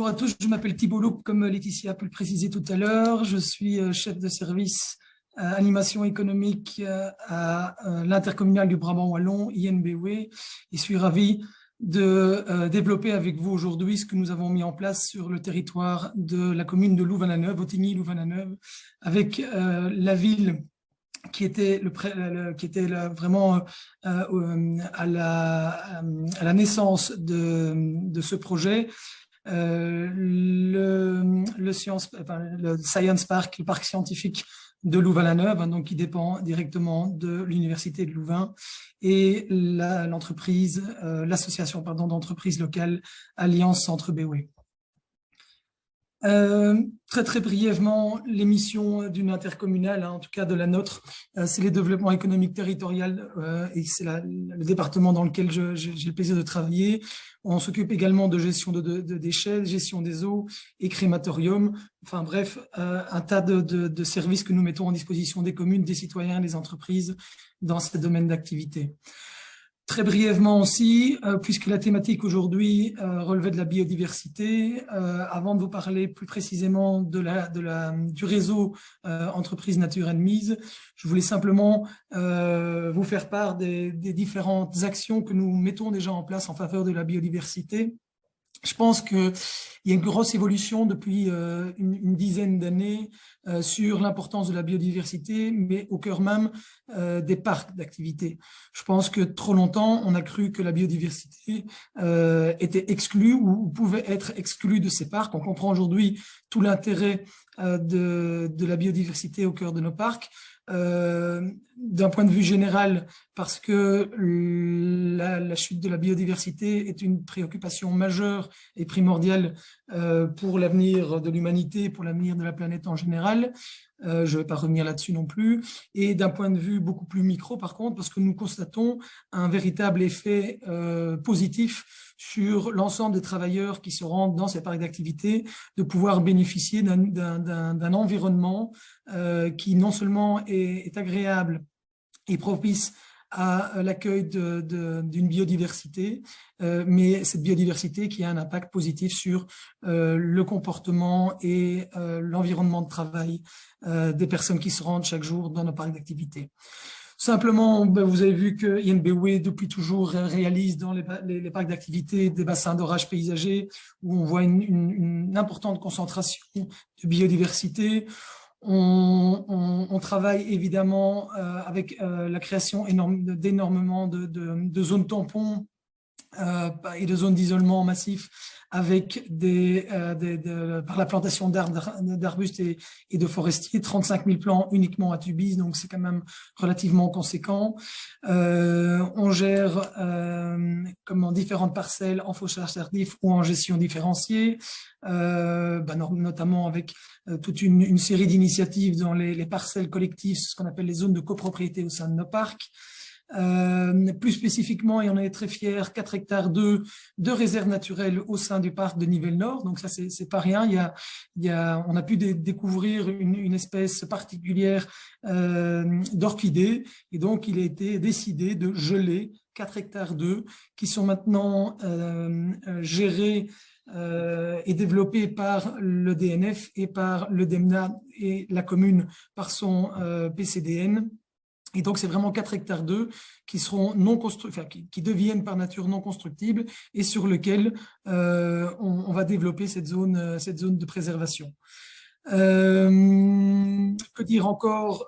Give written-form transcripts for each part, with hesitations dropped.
à tous, je m'appelle Thibault Loup, comme Laetitia a pu le préciser tout à l'heure. Je suis chef de service animation économique à l'intercommunal du Brabant Wallon, INBW, et suis ravi de développer avec vous aujourd'hui ce que nous avons mis en place sur le territoire de la commune de Louvain-la-Neuve, Ottignies-Louvain-la-Neuve, avec la ville qui était vraiment à la naissance de ce projet. Le Science Park, le parc scientifique de Louvain-la-Neuve, donc qui dépend directement de l'université de Louvain, et l'entreprise, l'association d'entreprises locales Alliance Centre BW. Très brièvement, les missions d'une intercommunale, en tout cas de la nôtre, c'est le développement économique territorial et c'est le département dans lequel j'ai le plaisir de travailler. On s'occupe également de gestion de déchets, gestion des eaux et crématorium. Enfin bref, un tas de services que nous mettons en disposition des communes, des citoyens, des entreprises dans ces domaines d'activité. Très brièvement aussi, puisque la thématique aujourd'hui relevait de la biodiversité, avant de vous parler plus précisément du réseau Entreprises Nature Mise, je voulais simplement vous faire part des différentes actions que nous mettons déjà en place en faveur de la biodiversité. Je pense qu'il y a une grosse évolution depuis une dizaine d'années sur l'importance de la biodiversité, mais au cœur même des parcs d'activités. Je pense que trop longtemps, on a cru que la biodiversité était exclue ou pouvait être exclue de ces parcs. On comprend aujourd'hui tout l'intérêt de la biodiversité au cœur de nos parcs. D'un point de vue général, parce que la chute de la biodiversité est une préoccupation majeure et primordiale pour l'avenir de l'humanité, pour l'avenir de la planète en général. Je ne vais pas revenir là-dessus non plus. Et d'un point de vue beaucoup plus micro, par contre, parce que nous constatons un véritable effet positif sur l'ensemble des travailleurs qui se rendent dans ces parcs d'activité, de pouvoir bénéficier d'un environnement qui non seulement est agréable et propice à l'accueil d'une biodiversité, mais cette biodiversité qui a un impact positif sur le comportement et l'environnement de travail des personnes qui se rendent chaque jour dans nos parcs d'activité. Simplement, vous avez vu que INBW, depuis toujours, réalise dans les parcs d'activité des bassins d'orage paysagers où on voit une importante concentration de biodiversité. On travaille évidemment avec la création d'énormément de zones tampons et de zones d'isolement massif avec par la plantation d'arbustes et de forestiers, 35 000 plants uniquement à Tubize, donc c'est quand même relativement conséquent. On gère différentes parcelles en fauchage tardif ou en gestion différenciée, notamment avec toute une série d'initiatives dans les parcelles collectives, ce qu'on appelle les zones de copropriété au sein de nos parcs. Plus spécifiquement, et on est très fiers, 4 hectares de réserves naturelles au sein du parc de Nivelles-Nord. Donc ça, c'est pas rien. On a pu découvrir une espèce particulière d'orchidées, et donc il a été décidé de geler 4 hectares qui sont maintenant gérés et développé par le DNF et par le DEMNA et la commune par son PCDN. Et donc, c'est vraiment 4 hectares qui seront qui deviennent par nature non constructibles et sur lesquels on va développer cette zone de préservation. Que dire encore,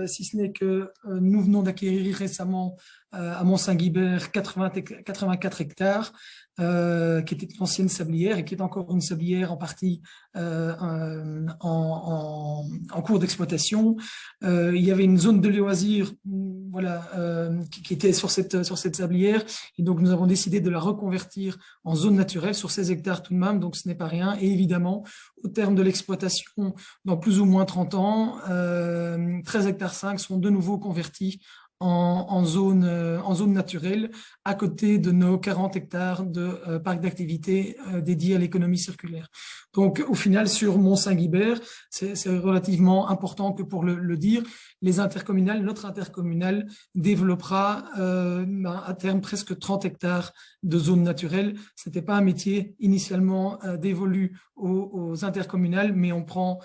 si ce n'est que nous venons d'acquérir récemment à Mont-Saint-Guibert 84 hectares, qui était une ancienne sablière et qui est encore une sablière en partie en cours d'exploitation. Il y avait une zone de loisirs qui était sur cette sablière, et donc nous avons décidé de la reconvertir en zone naturelle sur 16 hectares tout de même, donc ce n'est pas rien. Et évidemment, au terme de l'exploitation, dans plus ou moins 30 ans, 13 hectares 5 sont de nouveau convertis en zone naturelle, à côté de nos 40 hectares de parcs d'activités dédiés à l'économie circulaire. Donc, au final, sur Mont-Saint-Guibert, c'est relativement important que pour le dire, notre intercommunale développera à terme presque 30 hectares de zones naturelles. Ce n'était pas un métier initialement dévolu aux intercommunales, mais on prend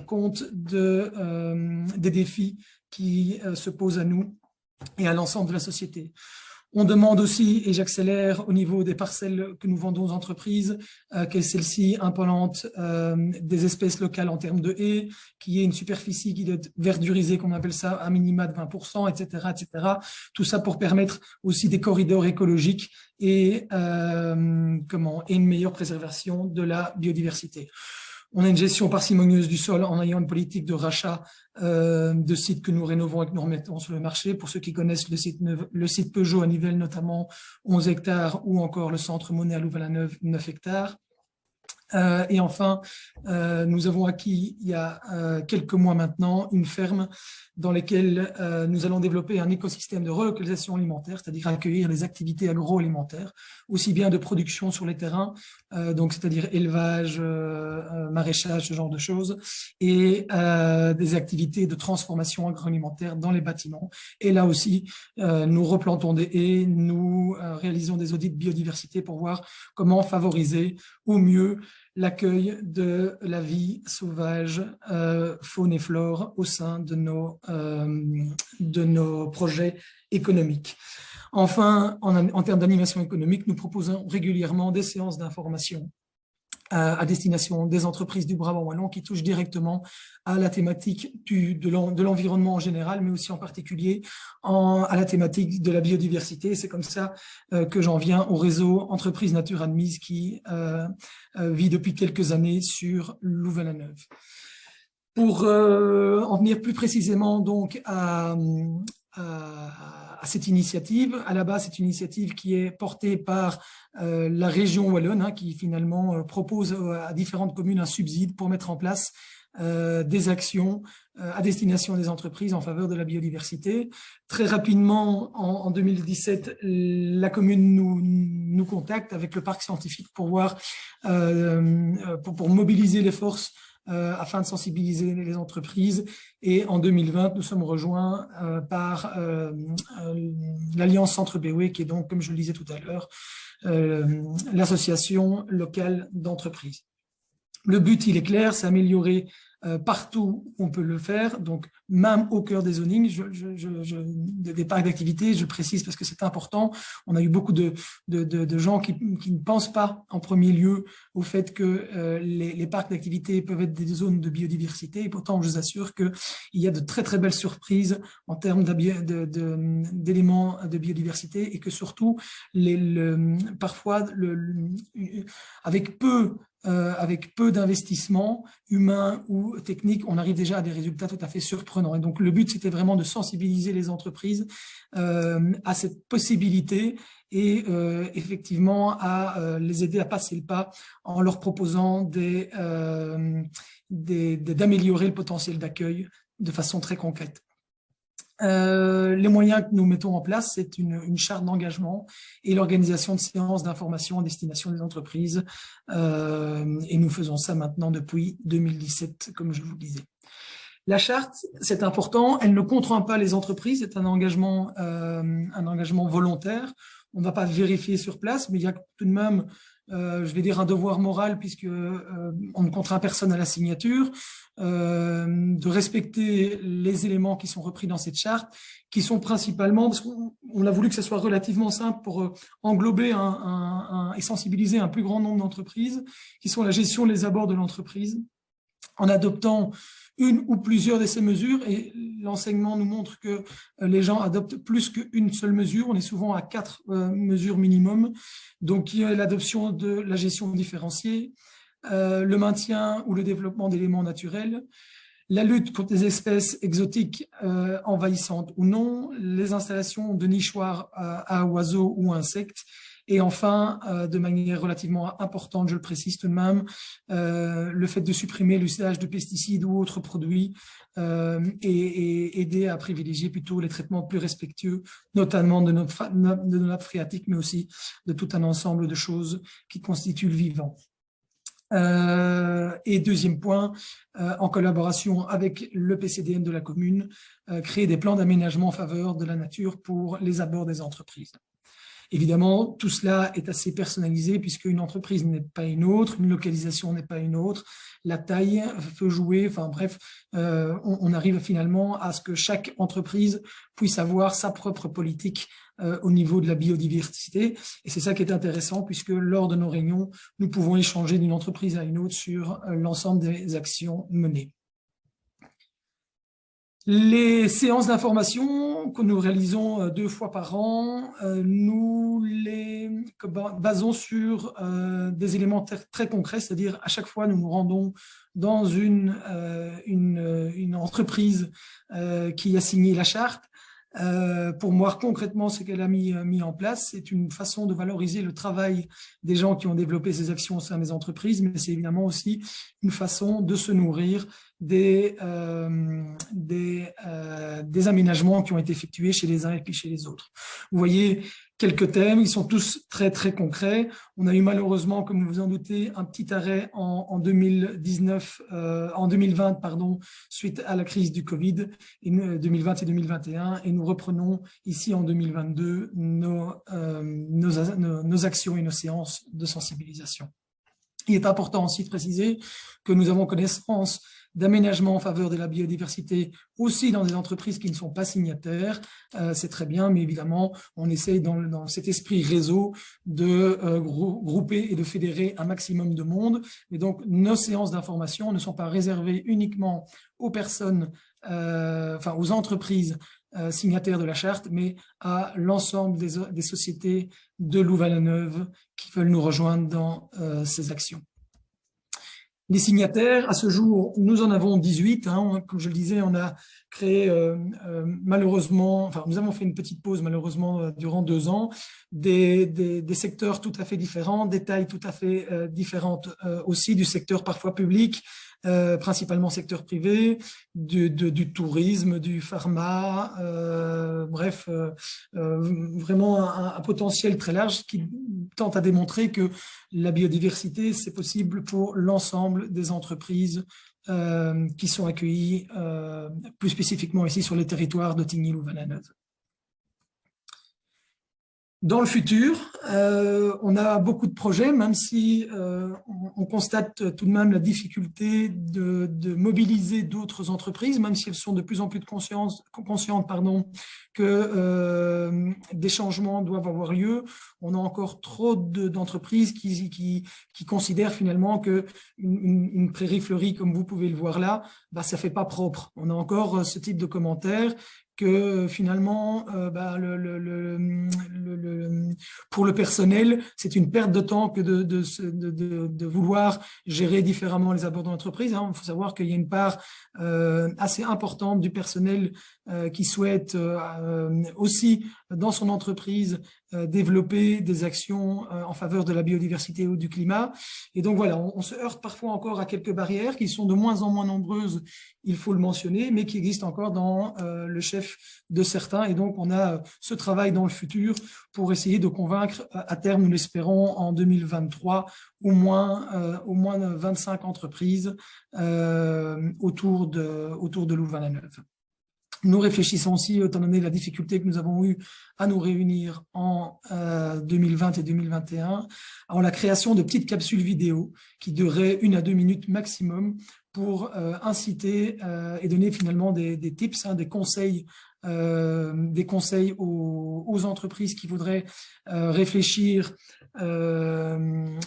compte des défis qui se posent à nous et à l'ensemble de la société. On demande aussi, et j'accélère au niveau des parcelles que nous vendons aux entreprises, que celles-ci implantent des espèces locales en termes de haies, qu'il y ait une superficie qui doit être verdurisée, qu'on appelle ça, à minima de 20%, etc., etc. Tout ça pour permettre aussi des corridors écologiques et une meilleure préservation de la biodiversité. On a une gestion parcimonieuse du sol en ayant une politique de rachat de sites que nous rénovons et que nous remettons sur le marché. Pour ceux qui connaissent le site Peugeot à Nivelles, notamment 11 hectares, ou encore le centre Monet à Louvain-la-Neuve, 9 hectares. Et enfin, nous avons acquis il y a quelques mois maintenant une ferme dans laquelle nous allons développer un écosystème de relocalisation alimentaire, c'est-à-dire accueillir les activités agroalimentaires, aussi bien de production sur les terrains, donc c'est-à-dire élevage, maraîchage, ce genre de choses, et des activités de transformation agroalimentaire dans les bâtiments. Et là aussi, nous replantons des haies, nous réalisons des audits de biodiversité pour voir comment favoriser au mieux l'accueil de la vie sauvage, faune et flore au sein de nos projets économiques. Enfin, en termes d'animation économique, nous proposons régulièrement des séances d'information à destination des entreprises du Brabant wallon qui touchent directement à la thématique de l'environnement en général, mais aussi en particulier à la thématique de la biodiversité. C'est comme ça que j'en viens au réseau Entreprises Nature Admise qui vit depuis quelques années sur Louvain-la-Neuve. Pour en venir plus précisément donc à cette initiative. À la base, c'est une initiative qui est portée par la région wallonne, qui finalement propose à différentes communes un subside pour mettre en place des actions à destination des entreprises en faveur de la biodiversité. Très rapidement, en 2017, la commune nous contacte avec le parc scientifique pour voir, pour mobiliser les forces afin de sensibiliser les entreprises. Et en 2020, nous sommes rejoints par l'Alliance Centre BOE, qui est donc, comme je le disais tout à l'heure, l'association locale d'entreprises. Le but, il est clair, c'est améliorer partout où on peut le faire, donc même au cœur des zonings, des parcs d'activité, je précise parce que c'est important. On a eu beaucoup de gens qui ne pensent pas en premier lieu au fait que les parcs d'activité peuvent être des zones de biodiversité, et pourtant je vous assure qu'il y a de très très belles surprises en termes d'éléments de biodiversité, et que surtout parfois avec peu d'investissements humains ou techniques, on arrive déjà à des résultats tout à fait surprenants. Et donc, le but, c'était vraiment de sensibiliser les entreprises à cette possibilité et effectivement à les aider à passer le pas en leur proposant d'améliorer le potentiel d'accueil de façon très concrète. Les moyens que nous mettons en place, c'est une charte d'engagement et l'organisation de séances d'information à destination des entreprises. Et nous faisons ça maintenant depuis 2017, comme je vous le disais. La charte, c'est important, elle ne contraint pas les entreprises, c'est un engagement volontaire. On ne va pas vérifier sur place, mais il y a tout de même, je vais dire, un devoir moral, puisque on ne contraint personne à la signature, de respecter les éléments qui sont repris dans cette charte, qui sont principalement, parce qu'on a voulu que ce soit relativement simple pour englober et sensibiliser un plus grand nombre d'entreprises, qui sont la gestion des abords de l'entreprise, en adoptant une ou plusieurs de ces mesures, et l'enseignement nous montre que les gens adoptent plus qu'une seule mesure. On est souvent à 4 mesures minimum. Donc, il y a l'adoption de la gestion différenciée, le maintien ou le développement d'éléments naturels, la lutte contre les espèces exotiques envahissantes ou non, les installations de nichoirs à oiseaux ou insectes, Et enfin, de manière relativement importante, je le précise tout de même, le fait de supprimer l'usage de pesticides ou autres produits et aider à privilégier plutôt les traitements plus respectueux, notamment de nos nappes phréatiques, mais aussi de tout un ensemble de choses qui constituent le vivant. Et deuxième point, en collaboration avec le PCDM de la commune, créer des plans d'aménagement en faveur de la nature pour les abords des entreprises. Évidemment, tout cela est assez personnalisé puisque une entreprise n'est pas une autre, une localisation n'est pas une autre, la taille peut jouer, enfin bref, on arrive finalement à ce que chaque entreprise puisse avoir sa propre politique au niveau de la biodiversité. Et c'est ça qui est intéressant puisque lors de nos réunions, nous pouvons échanger d'une entreprise à une autre sur l'ensemble des actions menées. Les séances d'information que nous réalisons 2 fois par an, nous les basons sur des éléments très concrets, c'est-à-dire à chaque fois nous nous rendons dans une entreprise qui a signé la charte pour voir concrètement ce qu'elle a mis en place. C'est une façon de valoriser le travail des gens qui ont développé ces actions au sein des entreprises, mais c'est évidemment aussi une façon de se nourrir des aménagements qui ont été effectués chez les uns et puis chez les autres. Vous voyez quelques thèmes, ils sont tous très très concrets. On a eu malheureusement, comme vous vous en doutez, un petit arrêt en 2020 pardon, suite à la crise du Covid, 2020 et 2021, et nous reprenons ici en 2022 nos actions et nos séances de sensibilisation. Il est important aussi de préciser que nous avons connaissance d'aménagement en faveur de la biodiversité aussi dans des entreprises qui ne sont pas signataires. C'est très bien, mais évidemment, on essaye dans cet esprit réseau de grouper et de fédérer un maximum de monde. Et donc, nos séances d'information ne sont pas réservées uniquement aux personnes, aux entreprises signataires de la charte, mais à l'ensemble des sociétés de Louvain-la-Neuve qui veulent nous rejoindre dans ces actions. Les signataires, à ce jour, nous en avons 18. Comme je le disais, on a créé malheureusement, nous avons fait une petite pause malheureusement durant 2 ans, des secteurs tout à fait différents, des tailles tout à fait différentes aussi, du secteur parfois public, principalement secteur privé, du tourisme, du pharma, bref, vraiment un potentiel très large qui tente à démontrer que la biodiversité, c'est possible pour l'ensemble des entreprises qui sont accueillies, plus spécifiquement ici sur les territoires de Tigny-Louvain-la-Neuve. Dans le futur, on a beaucoup de projets, même si on constate tout de même la difficulté de mobiliser d'autres entreprises, même si elles sont de plus en plus conscientes que des changements doivent avoir lieu. On a encore trop d'entreprises qui considèrent finalement que une prairie fleurie, comme vous pouvez le voir là, ça fait pas propre. On a encore ce type de commentaires que finalement, pour le personnel, c'est une perte de temps que de vouloir gérer différemment les abords de l'entreprise. Il faut savoir qu'il y a une part assez importante du personnel qui souhaite aussi, dans son entreprise, développer des actions en faveur de la biodiversité ou du climat. Et donc voilà, on se heurte parfois encore à quelques barrières qui sont de moins en moins nombreuses, il faut le mentionner, mais qui existent encore dans le chef de certains. Et donc on a ce travail dans le futur pour essayer de convaincre à terme, nous l'espérons, en 2023, au moins 25 entreprises autour de Louvain-la-Neuve. Nous réfléchissons aussi, étant donné la difficulté que nous avons eue à nous réunir en 2020 et 2021, en la création de petites capsules vidéo qui dureraient 1 à 2 minutes maximum pour inciter et donner finalement des tips, des conseils aux entreprises qui voudraient réfléchir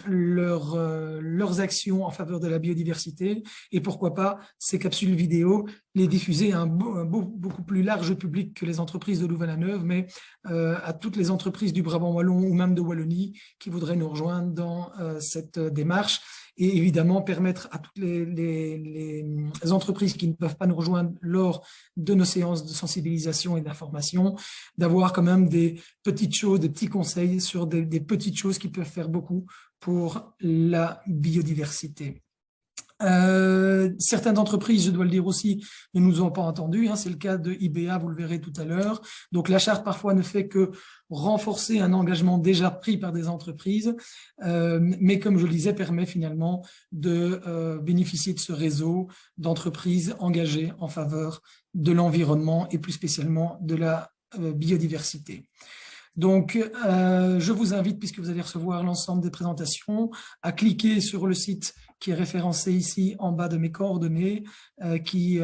leurs actions en faveur de la biodiversité et pourquoi pas ces capsules vidéo les diffuser à un beaucoup plus large public que les entreprises de Louvain-la-Neuve, mais à toutes les entreprises du Brabant wallon ou même de Wallonie qui voudraient nous rejoindre dans cette démarche et évidemment permettre à toutes les entreprises qui ne peuvent pas nous rejoindre lors de nos séances de sensibilisation et d'information, d'avoir quand même des petites choses, des petits conseils sur des petites choses qui peuvent faire beaucoup pour la biodiversité. Certaines entreprises, je dois le dire aussi, ne nous ont pas entendus. C'est le cas de IBA, vous le verrez tout à l'heure. Donc la charte parfois ne fait que renforcer un engagement déjà pris par des entreprises, mais comme je le disais, permet finalement de bénéficier de ce réseau d'entreprises engagées en faveur de l'environnement et plus spécialement de la biodiversité. Donc, je vous invite, puisque vous allez recevoir l'ensemble des présentations, à cliquer sur le site qui est référencé ici en bas de mes coordonnées, qui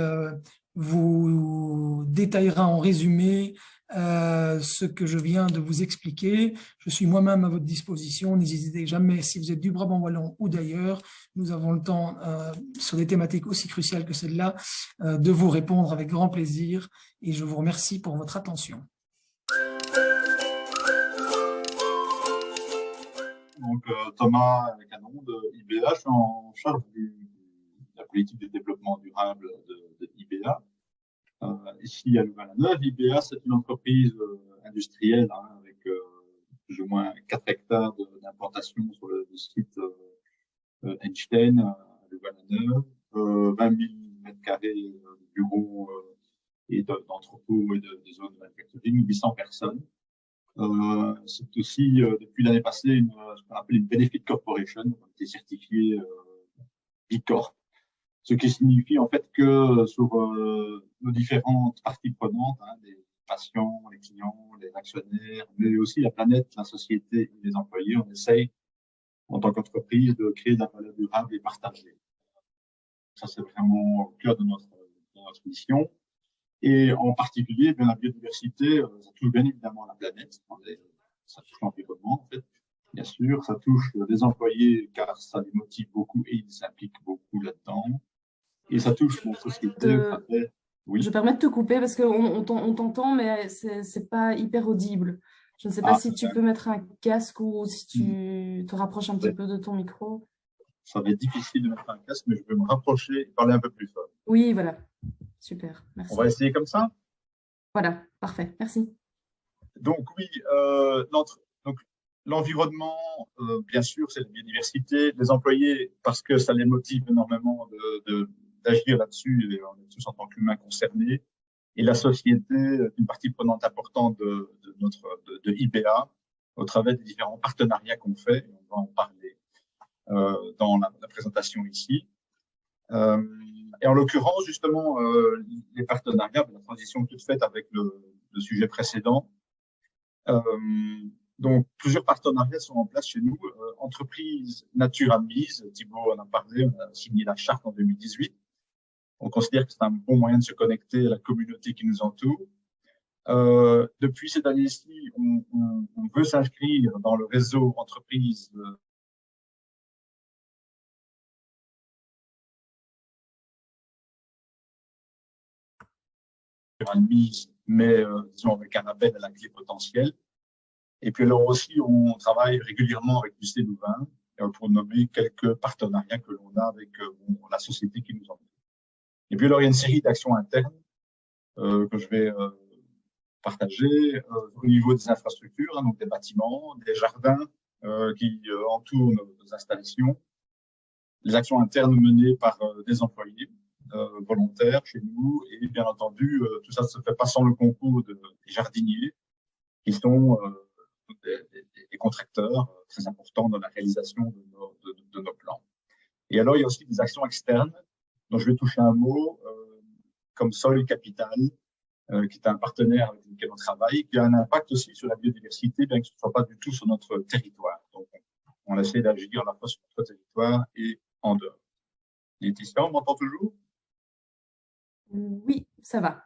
vous détaillera en résumé ce que je viens de vous expliquer. Je suis moi-même à votre disposition. N'hésitez jamais, si vous êtes du Brabant wallon ou d'ailleurs, nous avons le temps, sur des thématiques aussi cruciales que celle-là, de vous répondre avec grand plaisir. Et je vous remercie pour votre attention. Donc, Thomas Canon de IBA, je suis en charge de la politique de développement durable de IBA. Ici à Louvain-la-Neuve, IBA, c'est une entreprise industrielle avec plus ou moins 4 hectares d'implantation sur le site Einstein à Louvain-la-Neuve, 20 000 mètres carrés de bureaux et d'entrepôts et de zones de manufacturing, 800 personnes. C'est aussi, depuis l'année passée, ce qu'on appelle une Benefit Corporation. On a été certifié B Corp. Ce qui signifie en fait que sur nos différentes parties prenantes, les patients, les clients, les actionnaires, mais aussi la planète, la société et les employés, on essaye, en tant qu'entreprise, de créer de la valeur durable et partagée. Ça, c'est vraiment au cœur de notre mission. Et en particulier, bien, la biodiversité, ça touche bien évidemment la planète, ça touche l'environnement, en fait. Bien sûr, ça touche les employés car ça les motive beaucoup et ils s'impliquent beaucoup là-dedans. Et ça touche la société. Oui. Je permets de te couper parce qu'on t'entend, mais c'est pas hyper audible. Je ne sais pas si tu peux mettre un casque ou si tu te rapproches un petit peu de ton micro. Ça va être difficile de mettre un casque, mais je vais me rapprocher et parler un peu plus fort. Oui, voilà. Super, merci. On va essayer comme ça? Voilà, parfait, merci. Donc oui, l'environnement, bien sûr, c'est la biodiversité. Les employés, parce que ça les motive énormément d'agir là-dessus, et on est tous en tant qu'humains concernés. Et la société, une partie prenante importante de IBA, au travers des différents partenariats qu'on fait, et on va en parler dans la présentation ici. Et en l'occurrence, justement, les partenariats, la transition toute faite avec le sujet précédent. Donc, plusieurs partenariats sont en place chez nous. Entreprise Nature Admise, Thibaut en a parlé, on a signé la charte en 2018. On considère que c'est un bon moyen de se connecter à la communauté qui nous entoure. Depuis cette année-ci, on veut s'inscrire dans le réseau entreprise admise, mais disons avec un label à la clé potentielle. Et puis alors aussi, on travaille régulièrement avec l'UC Louvain pour nommer quelques partenariats que l'on a avec la société qui nous entoure. Et puis alors, il y a une série d'actions internes que je vais partager au niveau des infrastructures, donc des bâtiments, des jardins qui entourent nos installations, les actions internes menées par des employés volontaires chez nous, et bien entendu, tout ça ne se fait pas sans le concours des jardiniers, qui sont des contracteurs très importants dans la réalisation de nos plans. Et alors, il y a aussi des actions externes, dont je vais toucher un mot, comme Soil Capital, qui est un partenaire avec lequel on travaille, qui a un impact aussi sur la biodiversité, bien que ce ne soit pas du tout sur notre territoire. Donc, on essaie d'agir à la fois sur notre territoire et en dehors. Laetitia, on m'entend toujours? Oui, ça va.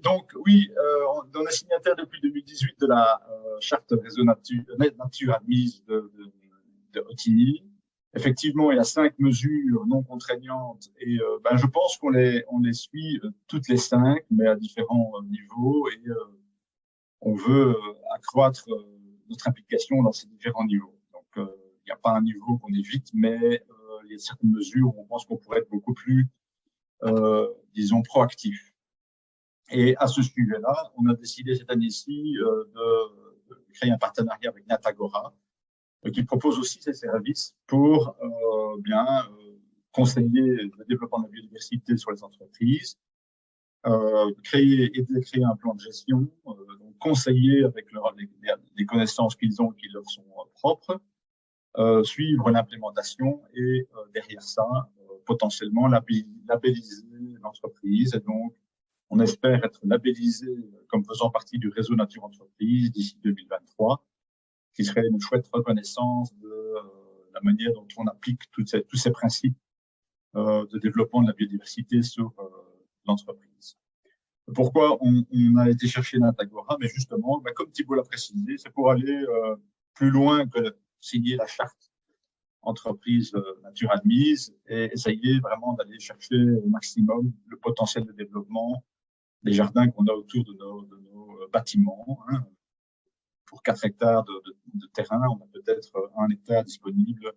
Donc, oui, on est signataire depuis 2018 de la charte réseau nature admise de Ottignies. Effectivement, il y a 5 mesures non contraignantes et je pense qu'on les suit toutes les 5, mais à différents niveaux, et on veut accroître notre implication dans ces différents niveaux. Donc, n'y a pas un niveau qu'on évite, mais il y a certaines mesures où on pense qu'on pourrait être beaucoup plus, disons, proactif. Et à ce sujet-là, on a décidé cette année-ci de créer un partenariat avec Natagora, qui propose aussi ses services pour conseiller le développement de la biodiversité sur les entreprises, aider à créer un plan de gestion, donc conseiller avec les connaissances qu'ils ont et qui leur sont propres, suivre l'implémentation et derrière ça, potentiellement labelliser l'entreprise. Et donc, on espère être labellisé comme faisant partie du réseau Nature Entreprise d'ici 2023, qui serait une chouette reconnaissance de la manière dont on applique tous ces principes de développement de la biodiversité sur l'entreprise. Pourquoi on a été chercher Natagora? Mais justement, comme Thibault l'a précisé, c'est pour aller plus loin que signer la charte entreprise nature admise et essayer vraiment d'aller chercher au maximum le potentiel de développement des jardins qu'on a autour de nos bâtiments. Hein. Pour 4 hectares de terrain, on a peut-être 1 hectare disponible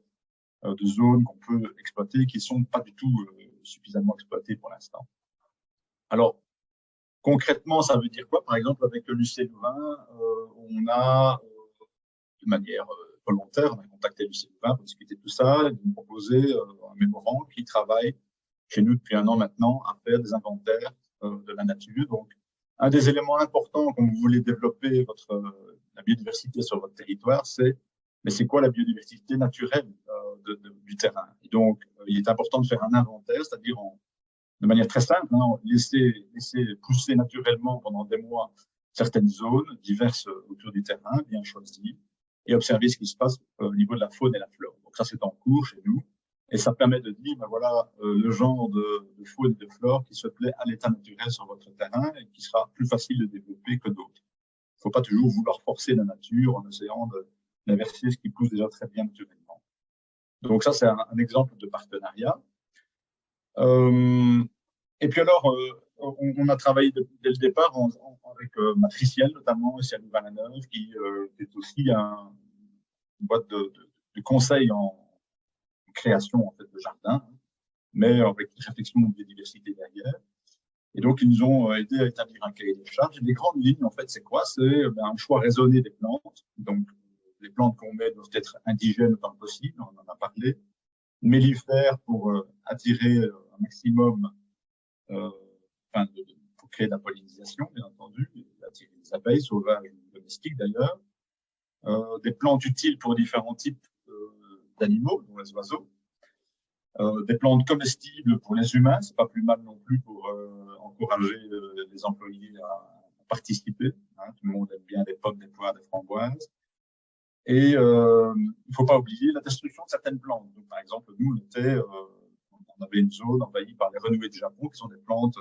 de zones qu'on peut exploiter qui ne sont pas du tout suffisamment exploitées pour l'instant. Alors, concrètement, ça veut dire quoi? Par exemple, avec l'UC Louvain, on a, de manière volontaire, on a contacté l'UC Louvain pour discuter de tout ça, et nous proposer un mémorand qui travaille chez nous depuis 1 an maintenant à faire des inventaires de la nature. Donc, un des éléments importants quand vous voulez développer la biodiversité sur votre territoire, mais c'est quoi la biodiversité naturelle du terrain? Et donc, il est important de faire un inventaire, c'est-à-dire de manière très simple, laisser pousser naturellement pendant des mois certaines zones diverses autour du terrain, bien choisies, et observer ce qui se passe au niveau de la faune et la flore. Donc ça, c'est en cours chez nous. Et ça permet de dire, voilà, le genre de faune et de flore qui se plaît à l'état naturel sur votre terrain et qui sera plus facile de développer que d'autres. Il ne faut pas toujours vouloir forcer la nature en essayant d'inverser ce qui pousse déjà très bien naturellement. Donc ça, c'est un exemple de partenariat. Et puis alors, on a travaillé dès le départ avec Matriciel, notamment, ici à Louvain-la-Neuve, qui est aussi une boîte de conseil en création en fait, de jardin, mais avec une réflexion de biodiversité derrière. Et donc, ils nous ont aidé à établir un cahier des charges. Et les grandes lignes, en fait, c'est quoi? C'est un choix raisonné des plantes. Donc, les plantes qu'on met doivent être indigènes autant que possible, on en a parlé. Mellifères pour attirer un maximum, pour créer de la pollinisation, bien entendu, attirer les abeilles, sauvages ou domestiques d'ailleurs. Des plantes utiles pour différents types d'animaux, dont les oiseaux. Des plantes comestibles pour les humains, c'est pas plus mal non plus pour encourager les employés à participer. Hein, tout le monde aime bien des pommes, des poires, des framboises. Et il faut pas oublier la destruction de certaines plantes. Donc, par exemple, nous, on avait une zone envahie par les renouées du Japon, qui sont des plantes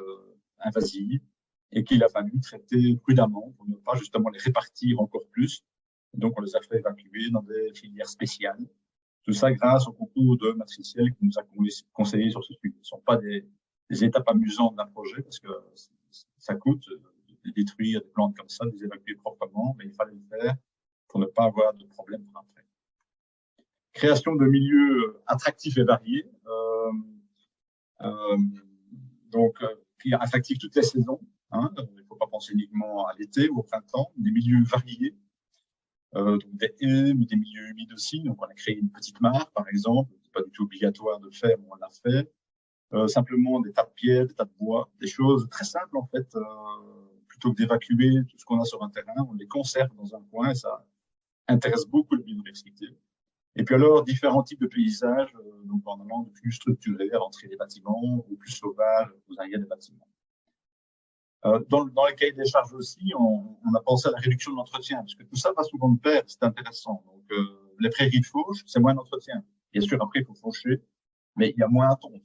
invasives, et qu'il a fallu traiter prudemment pour ne pas justement les répartir encore plus. Donc, on les a fait évacuer dans des filières spéciales. Tout ça grâce au concours de Matriciel qui nous a conseillé sur ce sujet. Ce ne sont pas des étapes amusantes d'un projet parce que ça coûte de détruire des plantes comme ça, de les évacuer proprement, mais il fallait le faire pour ne pas avoir de problème pour après. Création de milieux attractifs et variés, qui est attractif toutes les saisons. Hein, il ne faut pas penser uniquement à l'été ou au printemps, des milieux variés. Donc des haies, mais des milieux humides aussi. Donc, on a créé une petite mare, par exemple. C'est pas du tout obligatoire de le faire, mais on l'a fait. Simplement des tas de pierres, des tas de bois, des choses très simples, en fait. Plutôt que d'évacuer tout ce qu'on a sur un terrain, on les conserve dans un coin et ça intéresse beaucoup la biodiversité. Et puis alors, différents types de paysages, donc en allant de plus structurés à l'entrée des bâtiments ou plus sauvages aux arrières des bâtiments. Dans les cahiers des charges aussi, on a pensé à la réduction de l'entretien, parce que tout ça va souvent de pair, c'est intéressant. Donc, les prairies de fauche, c'est moins d'entretien. Bien sûr, après, il faut faucher, mais il y a moins à tondre.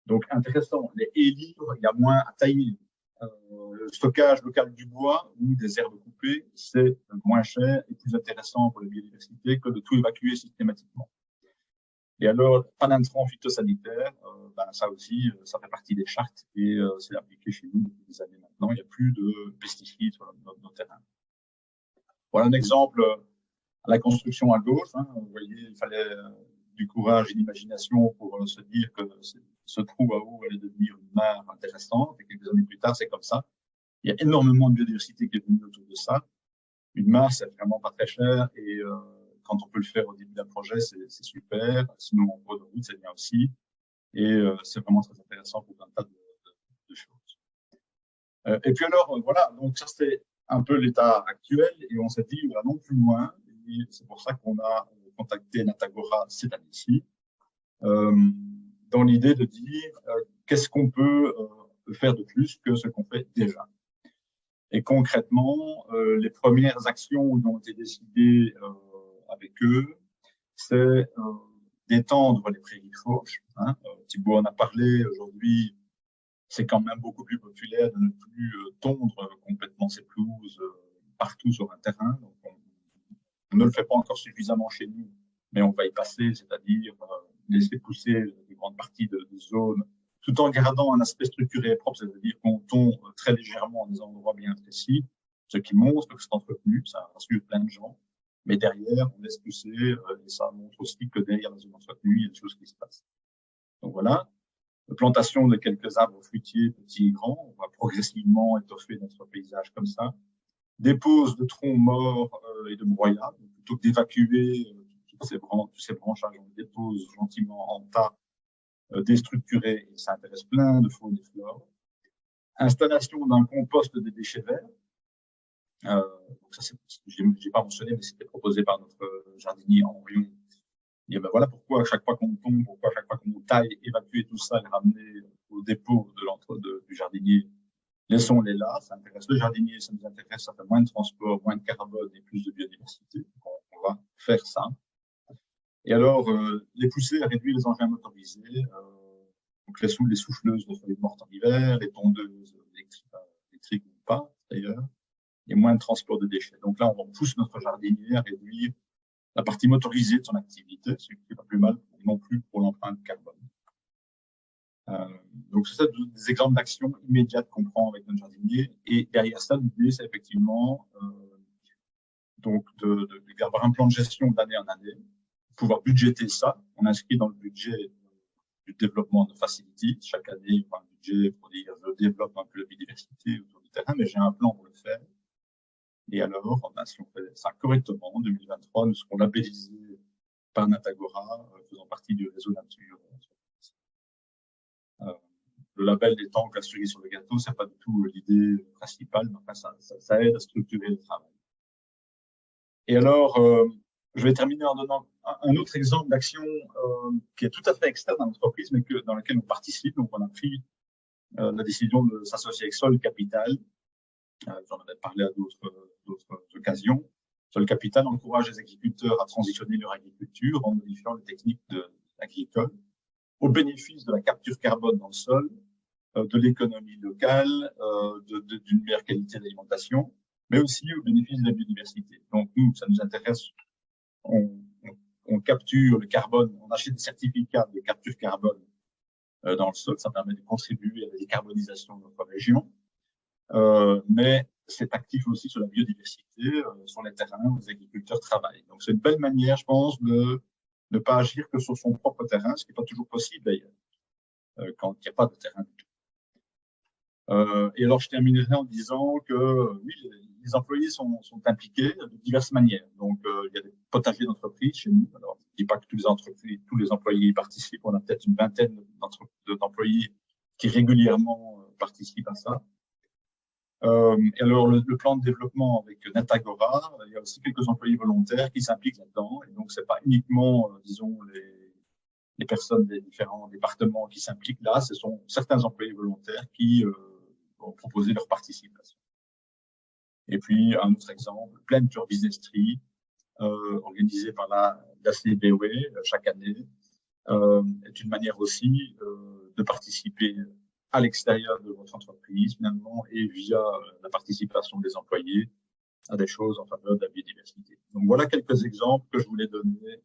Donc, intéressant. Les haies libres, il y a moins à tailler. Le stockage local du bois ou des herbes coupées, c'est moins cher et plus intéressant pour la biodiversité que de tout évacuer systématiquement. Et alors, pas d'intrants phytosanitaires, ça aussi, ça fait partie des chartes et c'est appliqué chez nous depuis des années maintenant. Il n'y a plus de pesticides sur nos terrains. Voilà un exemple à la construction à gauche. Hein. Vous voyez, il fallait du courage et de l'imagination pour se dire que ce trou à eau allait devenir une mare intéressante. Et quelques années plus tard, c'est comme ça. Il y a énormément de biodiversité qui est venue autour de ça. Une mare, c'est vraiment pas très cher et quand on peut le faire au début d'un projet, c'est super. Sinon, en cours de route, c'est bien aussi. Et c'est vraiment très intéressant pour un tas de choses. Et puis alors, voilà, donc ça c'est un peu l'état actuel et on s'est dit, allons plus loin. Et c'est pour ça qu'on a contacté Natagora cette année-ci, dans l'idée de dire qu'est-ce qu'on peut faire de plus que ce qu'on fait déjà. Et concrètement, les premières actions qui ont été décidées avec eux, c'est d'étendre les prairies fauches. Hein. Thibaut en a parlé aujourd'hui. C'est quand même beaucoup plus populaire de ne plus tondre complètement ces pelouses partout sur un terrain. Donc on ne le fait pas encore suffisamment chez nous, mais on va y passer, c'est-à-dire laisser pousser des grandes parties de zones, tout en gardant un aspect structuré et propre, c'est-à-dire qu'on tombe très légèrement à des endroits bien précis, ce qui montre que c'est entretenu, ça rassure plein de gens. Mais derrière, on laisse pousser et ça montre aussi que derrière la zone entretenue, il y a des choses qui se passent. Donc voilà. Plantation de quelques arbres fruitiers, petits et grands. On va progressivement étoffer notre paysage comme ça. Dépose de troncs morts et de broyats. Plutôt que d'évacuer tous ces branchages, on les dépose gentiment en tas, déstructurés. Et ça intéresse plein de faune et flore. Installation d'un compost des déchets verts. Donc ça, j'ai pas mentionné, mais c'était proposé par notre jardinier Henrion. Et ben voilà pourquoi à chaque fois qu'on tombe, pourquoi à chaque fois qu'on taille, évacuer tout ça, le ramener au dépôt du jardinier, laissons-les là, ça intéresse le jardinier, ça nous intéresse, ça fait moins de transport, moins de carbone et plus de biodiversité. Donc on va faire ça. Et alors, les pousser à réduire les engins motorisés, donc les souffleuses de feuilles mortes en hiver, les tondeuses électriques ou pas d'ailleurs, et moins de transport de déchets. Donc là, on pousse notre jardinier à réduire la partie motorisée de son activité, ce qui n'est pas plus mal non plus pour l'empreinte carbone. Donc, c'est ça des exemples d'actions immédiates qu'on prend avec notre jardinier. Et derrière ça, l'idée, c'est effectivement donc de garder un plan de gestion d'année en année, pouvoir budgéter ça. On inscrit dans le budget du développement de Facility. Chaque année, il y a un budget pour dire je développe un peu la biodiversité autour du terrain, mais j'ai un plan pour le faire. Et alors, si on fait ça correctement, en 2023, nous serons labellisés par Natagora, faisant partie du réseau Nature. Le label étant que la cerise sur le gâteau, c'est pas du tout l'idée principale, mais enfin, ça aide à structurer le travail. Et alors, je vais terminer en donnant un autre exemple d'action qui est tout à fait externe à l'entreprise, mais dans laquelle on participe. Donc, on a pris la décision de s'associer avec Sol Capital. J'en avais parlé à d'autres occasions. Sol Capital encourage les agriculteurs à transitionner leur agriculture en modifiant les techniques agricoles au bénéfice de la capture carbone dans le sol, de l'économie locale, d'une meilleure qualité d'alimentation, mais aussi au bénéfice de la biodiversité. Donc nous, ça nous intéresse. On capture le carbone, on achète des certificats de capture carbone dans le sol. Ça permet de contribuer à la décarbonisation de notre région. Mais c'est actif aussi sur la biodiversité, sur les terrains où les agriculteurs travaillent. Donc, c'est une belle manière, je pense, de ne pas agir que sur son propre terrain, ce qui n'est pas toujours possible d'ailleurs, quand il n'y a pas de terrain du tout. Et alors, je terminerai en disant que oui, les employés sont impliqués de diverses manières. Donc, il y a des potagers d'entreprise chez nous. Alors, je ne dis pas que tous les employés y participent. On a peut-être une vingtaine d'employés qui régulièrement participent à ça. Et alors, le plan de développement avec Natagora, il y a aussi quelques employés volontaires qui s'impliquent là-dedans. Et donc, c'est pas uniquement, disons, les personnes des différents départements qui s'impliquent là, ce sont certains employés volontaires qui ont proposé leur participation. Et puis, un autre exemple, Plaine Tour Business Tree, organisé par la CBOE chaque année, est une manière aussi de participer à l'extérieur de votre entreprise, finalement, et via la participation des employés à des choses en faveur de la biodiversité. Donc, voilà quelques exemples que je voulais donner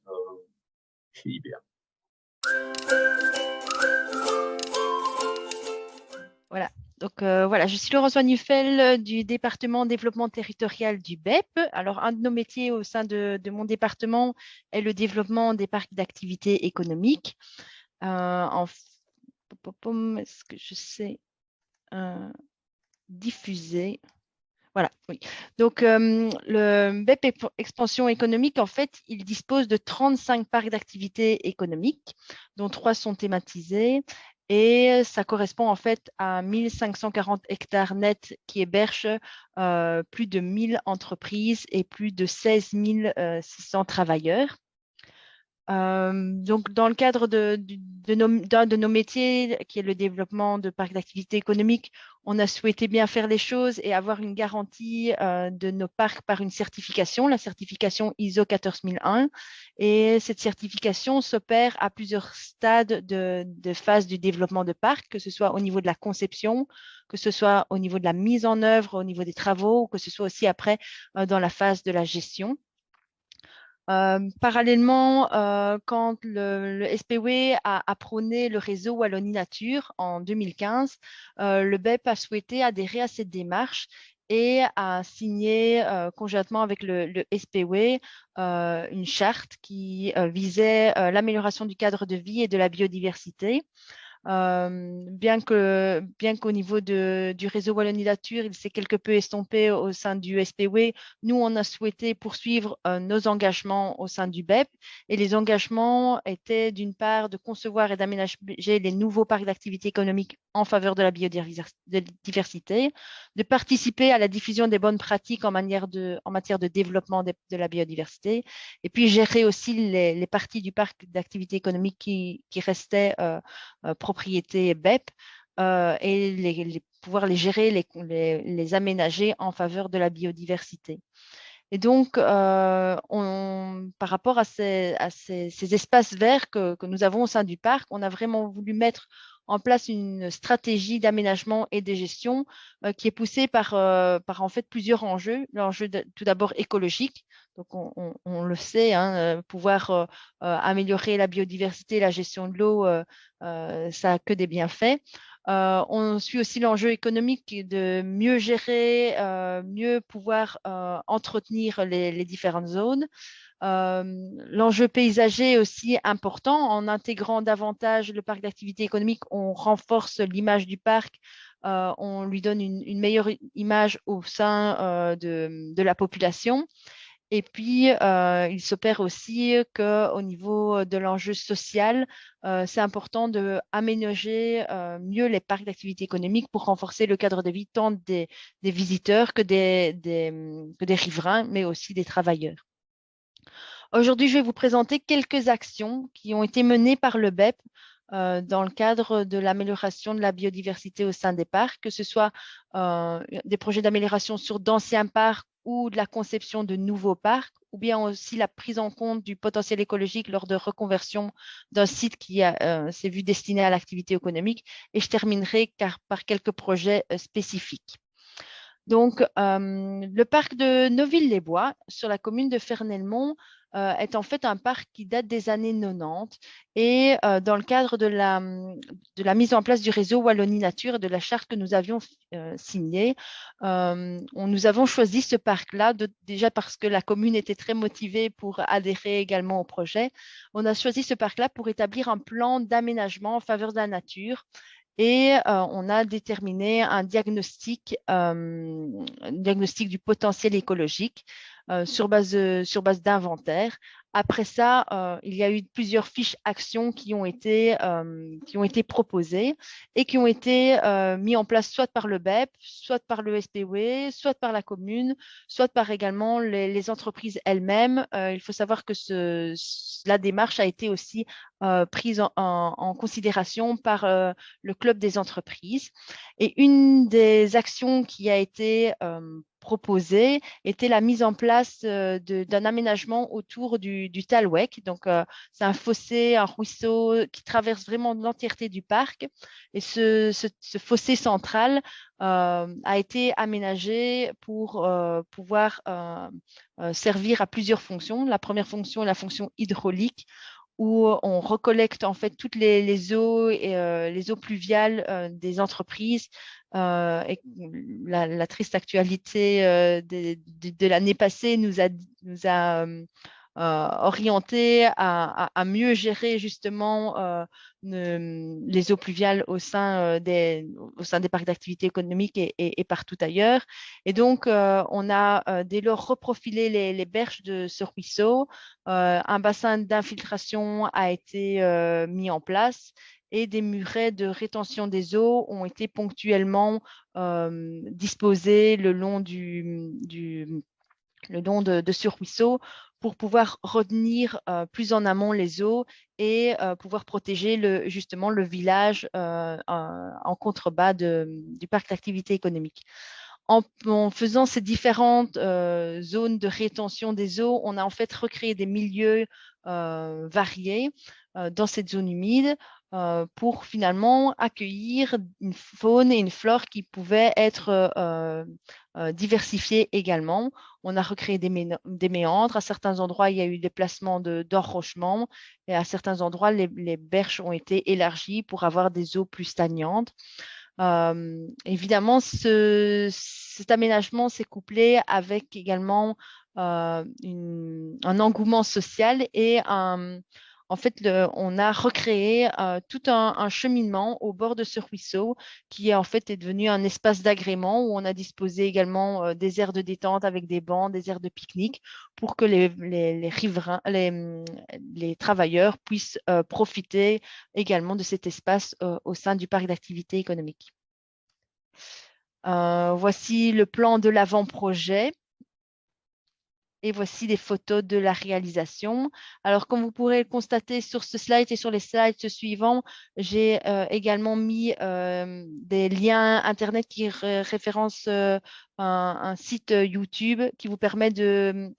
chez IBA. Voilà, Voilà, je suis Laurence Wagnufel du département développement territorial du BEP. Alors, un de nos métiers au sein de mon département est le développement des parcs d'activités économiques. Est-ce que je sais diffuser? Voilà, oui. Donc, le BEP Expansion économique, en fait, il dispose de 35 parcs d'activités économiques, dont 3 sont thématisés. Et ça correspond en fait à 1540 hectares nets qui hébergent plus de 1000 entreprises et plus de 16 600 travailleurs. Donc, dans le cadre d'un de nos métiers, qui est le développement de parcs d'activités économiques, on a souhaité bien faire les choses et avoir une garantie de nos parcs par une certification, la certification ISO 14001. Et cette certification s'opère à plusieurs stades de phase du développement de parcs, que ce soit au niveau de la conception, que ce soit au niveau de la mise en œuvre, au niveau des travaux, ou que ce soit aussi après dans la phase de la gestion. Parallèlement, quand le SPW a prôné le réseau Wallonie Nature en 2015, le BEP a souhaité adhérer à cette démarche et a signé conjointement avec le SPW une charte qui visait l'amélioration du cadre de vie et de la biodiversité. Bien qu'au niveau du réseau Wallonie Nature, il s'est quelque peu estompé au sein du SPW, nous, on a souhaité poursuivre nos engagements au sein du BEP. Et les engagements étaient d'une part de concevoir et d'aménager les nouveaux parcs d'activités économiques en faveur de la biodiversité, de participer à la diffusion des bonnes pratiques en matière de développement de la biodiversité, et puis gérer aussi les parties du parc d'activités économiques qui restaient propriété BEP et pouvoir les gérer, les aménager en faveur de la biodiversité. Et donc, par rapport à ces espaces verts que nous avons au sein du parc, on a vraiment voulu mettre en place une stratégie d'aménagement et de gestion qui est poussée par en fait plusieurs enjeux. L'enjeu tout d'abord écologique, donc on le sait, hein, pouvoir améliorer la biodiversité, la gestion de l'eau, ça a que des bienfaits. On suit aussi l'enjeu économique de mieux gérer, mieux pouvoir entretenir les différentes zones. L'enjeu paysager est aussi important. En intégrant davantage le parc d'activités économiques, on renforce l'image du parc, on lui donne une meilleure image au sein de la population. Et puis, il s'opère aussi qu'au niveau de l'enjeu social, c'est important d'aménager mieux les parcs d'activités économiques pour renforcer le cadre de vie tant des visiteurs que des riverains, mais aussi des travailleurs. Aujourd'hui, je vais vous présenter quelques actions qui ont été menées par le BEP dans le cadre de l'amélioration de la biodiversité au sein des parcs, que ce soit des projets d'amélioration sur d'anciens parcs ou de la conception de nouveaux parcs, ou bien aussi la prise en compte du potentiel écologique lors de reconversion d'un site qui s'est vu destiné à l'activité économique. Et je terminerai par quelques projets spécifiques. Donc, le parc de Neuville-les-Bois, sur la commune de Fernelmont, est en fait un parc qui date des années 90 et dans le cadre de la mise en place du réseau Wallonie Nature et de la charte que nous avions signée, nous avons choisi ce parc-là déjà parce que la commune était très motivée pour adhérer également au projet. On a choisi ce parc-là pour établir un plan d'aménagement en faveur de la nature. Et on a déterminé un diagnostic du potentiel écologique sur base d'inventaire. Après ça, il y a eu plusieurs fiches actions qui ont été proposées et qui ont été mis en place soit par le BEP, soit par le SPW, soit par la commune, soit par également les entreprises elles-mêmes. Il faut savoir que la démarche a été aussi prise en considération par le club des entreprises. Et une des actions qui a été proposée était la mise en place d'un aménagement autour du Talweg. Donc, c'est un fossé, un ruisseau qui traverse vraiment l'entièreté du parc. Et ce fossé central a été aménagé pour pouvoir servir à plusieurs fonctions. La première fonction est la fonction hydraulique, où on recollecte en fait toutes les eaux et les eaux pluviales des entreprises. Et la triste actualité de l'année passée nous a orienté à mieux gérer justement les eaux pluviales au sein des parcs d'activité économique et partout ailleurs. Et donc, on a dès lors reprofilé les berges de ce ruisseau. Un bassin d'infiltration a été mis en place et des murets de rétention des eaux ont été ponctuellement disposés le long de ce ruisseau pour pouvoir retenir plus en amont les eaux et pouvoir protéger justement le village en contrebas du parc d'activité économique. En faisant ces différentes zones de rétention des eaux, on a en fait recréé des milieux variés dans cette zone humide pour finalement accueillir une faune et une flore qui pouvaient être diversifiées également. On a recréé des méandres. À certains endroits, il y a eu des placements d'enrochement et à certains endroits, les berges ont été élargies pour avoir des eaux plus stagnantes. Évidemment, cet aménagement s'est couplé avec également un engouement social et en fait, on a recréé tout un cheminement au bord de ce ruisseau qui en fait est devenu un espace d'agrément où on a disposé également des aires de détente avec des bancs, des aires de pique-nique pour que les riverains, les travailleurs puissent profiter également de cet espace au sein du parc d'activité économique. Voici le plan de l'avant-projet. Et voici des photos de la réalisation. Alors, comme vous pourrez le constater sur ce slide et sur les slides suivants, j'ai également mis des liens Internet qui référencent un site YouTube qui vous permet de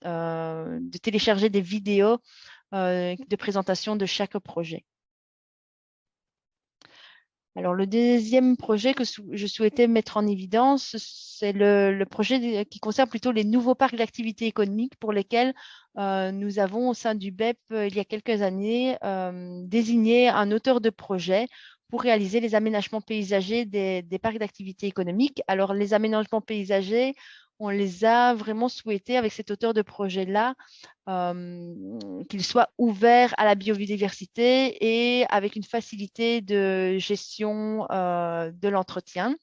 télécharger des vidéos de présentation de chaque projet. Alors, le deuxième projet que je souhaitais mettre en évidence, c'est le projet qui concerne plutôt les nouveaux parcs d'activité économique pour lesquels nous avons au sein du BEP, il y a quelques années, désigné un auteur de projet pour réaliser les aménagements paysagers des parcs d'activité économique. Alors, les aménagements paysagers, on les a vraiment souhaités avec cet auteur de projet-là, qu'il soit ouvert à la biodiversité et avec une facilité de gestion de l'entretien.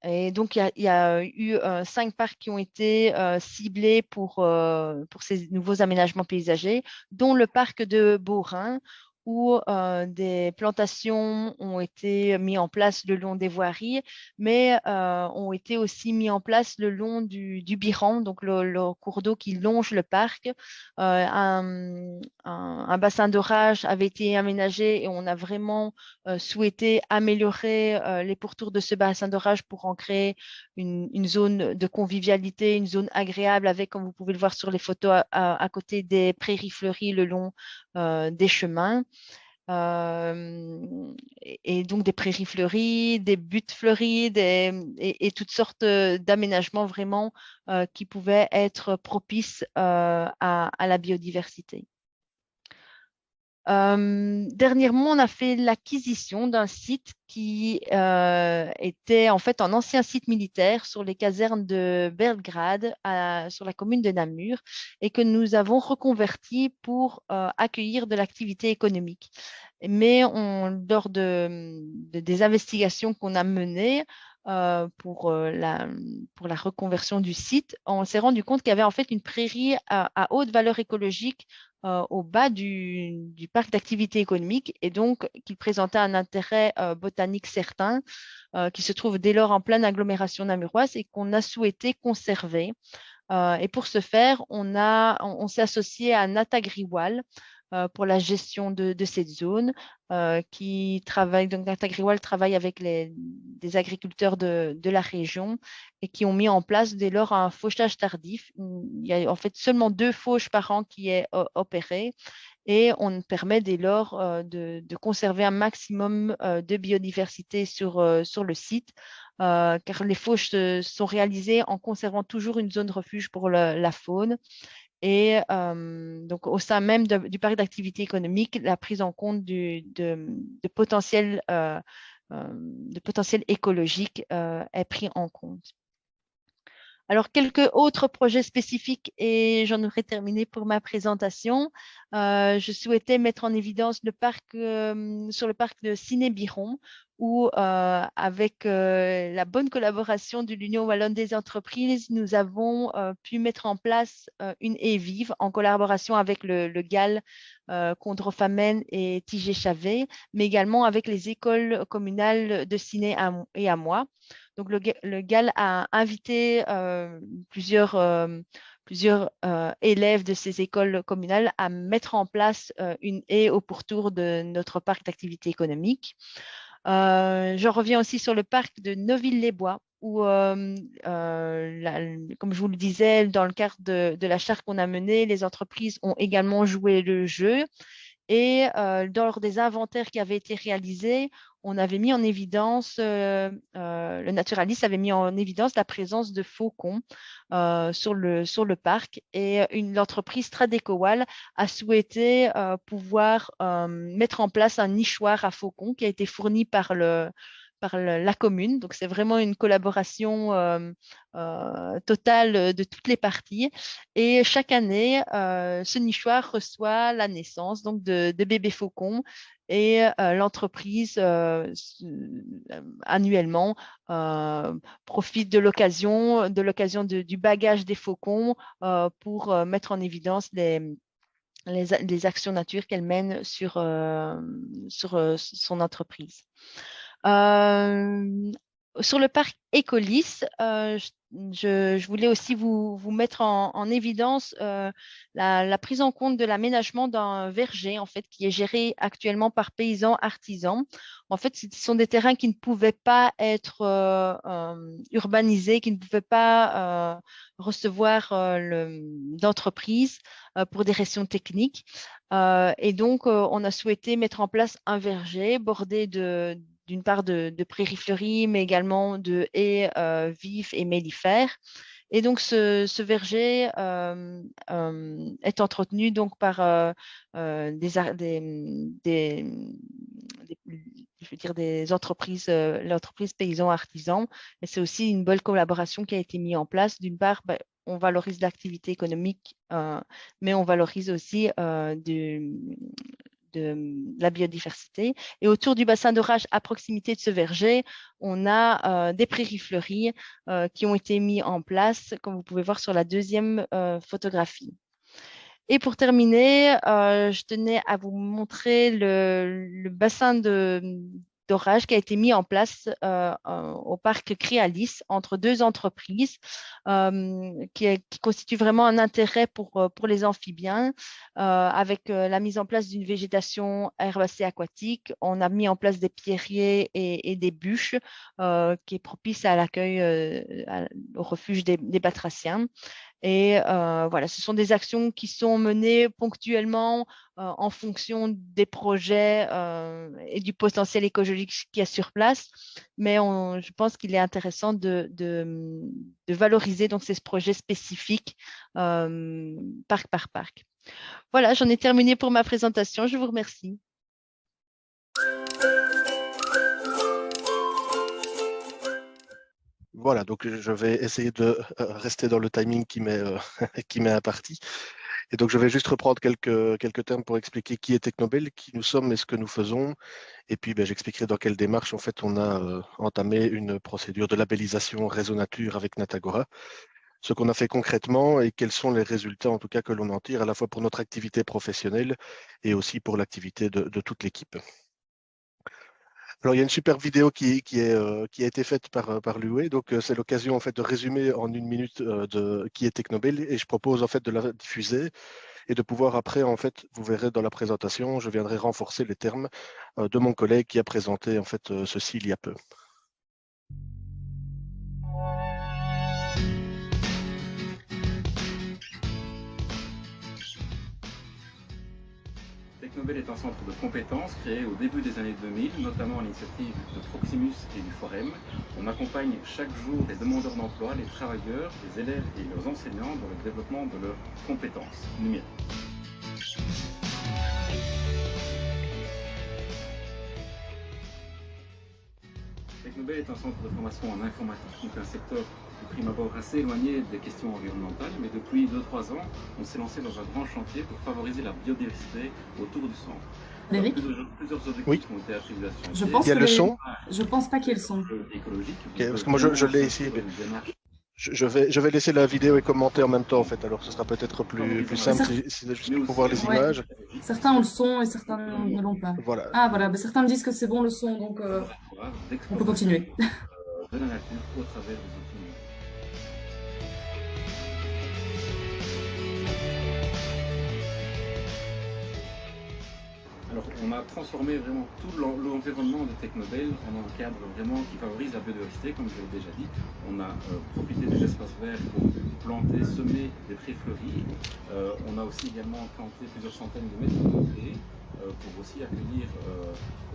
Et donc, il y a eu 5 parcs qui ont été ciblés pour ces nouveaux aménagements paysagers, dont le parc de Beaurain, où des plantations ont été mises en place le long des voiries, mais ont été aussi mis en place le long du Biran, donc le cours d'eau qui longe le parc. Un bassin d'orage avait été aménagé et on a vraiment souhaité améliorer les pourtours de ce bassin d'orage pour en créer une zone de convivialité, une zone agréable avec, comme vous pouvez le voir sur les photos, à côté des prairies fleuries le long des chemins. Et donc des prairies fleuries, des buttes fleuries et toutes sortes d'aménagements vraiment qui pouvaient être propices à la biodiversité. Dernièrement, on a fait l'acquisition d'un site qui était en fait un ancien site militaire sur les casernes de Belgrade, sur la commune de Namur, et que nous avons reconverti pour accueillir de l'activité économique. Mais lors des investigations qu'on a menées pour la reconversion du site, on s'est rendu compte qu'il y avait en fait une prairie à haute valeur écologique au bas du parc d'activité économique et donc qui présentait un intérêt botanique certain qui se trouve dès lors en pleine agglomération namuroise et qu'on a souhaité conserver. Et pour ce faire, on s'est associé à Natagriwal pour la gestion de cette zone qui travaille. Donc, Natagriwal travaille avec des agriculteurs de la région et qui ont mis en place dès lors un fauchage tardif. Il y a en fait seulement 2 fauches par an qui est opéré et on permet dès lors de conserver un maximum de biodiversité sur le site car les fauches sont réalisées en conservant toujours une zone refuge pour la faune. Et donc, au sein même du parc d'activité économique, la prise en compte de potentiel écologique est pris en compte. Alors, quelques autres projets spécifiques et j'en aurai terminé pour ma présentation. Je souhaitais mettre en évidence sur le parc de Ciné-Biron où, avec la bonne collaboration de l'Union wallonne des entreprises, nous avons pu mettre en place une haie vive en collaboration avec le GAL Condrofamen et Tigé-Chavet, mais également avec les écoles communales de Ciné et à moi. Donc, le GAL a invité plusieurs élèves de ces écoles communales à mettre en place une haie au pourtour de notre parc d'activité économique. Je reviens aussi sur le parc de Neuville-les-Bois, où, comme je vous le disais, dans le cadre de la charte qu'on a menée, les entreprises ont également joué le jeu. Et lors des inventaires qui avaient été réalisés, on avait mis en évidence, le naturaliste avait mis en évidence la présence de faucons sur le parc. Et l'entreprise Tradecowal a souhaité pouvoir mettre en place un nichoir à faucons qui a été fourni par la commune. Donc, c'est vraiment une collaboration totale de toutes les parties. Et chaque année, ce nichoir reçoit la naissance donc de bébés faucons et l'entreprise annuellement profite de l'occasion du bagage des faucons pour mettre en évidence les actions nature qu'elle mène sur son entreprise. Sur le parc Écolis, je voulais aussi vous mettre en évidence la prise en compte de l'aménagement d'un verger, en fait, qui est géré actuellement par paysans artisans. En fait, ce sont des terrains qui ne pouvaient pas être urbanisés, qui ne pouvaient pas recevoir d'entreprise pour des raisons techniques. Et donc, on a souhaité mettre en place un verger bordé d'une part de prairies fleuries, mais également de haies vives et mellifères. Et donc, ce verger est entretenu donc par des entreprises, l'entreprise paysan artisan. Et c'est aussi une bonne collaboration qui a été mise en place. D'une part, on valorise l'activité économique, mais on valorise aussi de la biodiversité. Et autour du bassin d'orage, à proximité de ce verger, on a des prairies fleuries qui ont été mis en place, comme vous pouvez voir sur la deuxième photographie. Et pour terminer, je tenais à vous montrer le bassin d'orage qui a été mis en place au parc Créalis entre deux entreprises qui constituent vraiment un intérêt pour les amphibiens avec la mise en place d'une végétation herbacée aquatique. On a mis en place des pierriers et des bûches qui est propice à l'accueil au refuge des batraciens. Et voilà, ce sont des actions qui sont menées ponctuellement en fonction des projets et du potentiel écologique qu'il y a sur place. Mais je pense qu'il est intéressant de valoriser donc, ces projets spécifiques parc par parc. Voilà, j'en ai terminé pour ma présentation. Je vous remercie. Voilà, donc je vais essayer de rester dans le timing qui m'est imparti. Et donc je vais juste reprendre quelques termes pour expliquer qui est Technobel, qui nous sommes et ce que nous faisons. Et puis j'expliquerai dans quelle démarche en fait on a entamé une procédure de labellisation Réseau Nature avec Natagora. Ce qu'on a fait concrètement et quels sont les résultats en tout cas que l'on en tire à la fois pour notre activité professionnelle et aussi pour l'activité de toute l'équipe. Alors, il y a une super vidéo qui a été faite par l'UE. Donc, c'est l'occasion en fait de résumer en une minute qui est Technobel et je propose en fait de la diffuser et de pouvoir après, en fait, vous verrez dans la présentation, je viendrai renforcer les termes de mon collègue qui a présenté en fait ceci il y a peu. Technobel est un centre de compétences créé au début des années 2000, notamment à l'initiative de Proximus et du Forum. On accompagne chaque jour les demandeurs d'emploi, les travailleurs, les élèves et leurs enseignants dans le développement de leurs compétences numériques. Technobel est un centre de formation en informatique, donc un secteur de prime abord assez éloigné des questions environnementales, mais depuis 2-3 ans, on s'est lancé dans un grand chantier pour favoriser la biodiversité autour du centre. Frédéric, Plusieurs objectifs Oui. ont été attribués à ce je chantier. pense Il y a que le son. je pense pas qu'il y ait le son. Écologique. Ok, parce que moi, je l'ai ici. Mais je vais laisser la vidéo et commenter en même temps, en fait. Alors, ce sera peut-être plus simple si c'est juste pour voir les Ouais. images. Certains ont le son et certains ne l'ont pas. Voilà. Ah voilà, mais certains me disent que c'est bon le son, donc on peut continuer. De la nature au travers des outils numériques. Alors, on a transformé vraiment tout l'environnement de Technobel en un cadre vraiment qui favorise la biodiversité, comme je l'ai déjà dit. On a profité des espaces verts pour planter, semer des prés fleuris. On a aussi également planté plusieurs centaines de mètres carrés pour aussi accueillir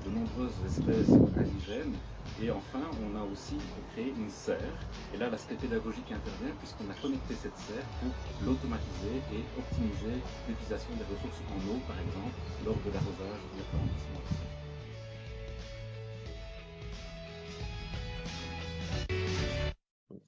de nombreuses espèces indigènes. Et enfin, on a aussi créé une serre. Et là, l'aspect pédagogique intervient puisqu'on a connecté cette serre pour l'automatiser et optimiser l'utilisation des ressources en eau, par exemple, lors de l'arrosage des plantes.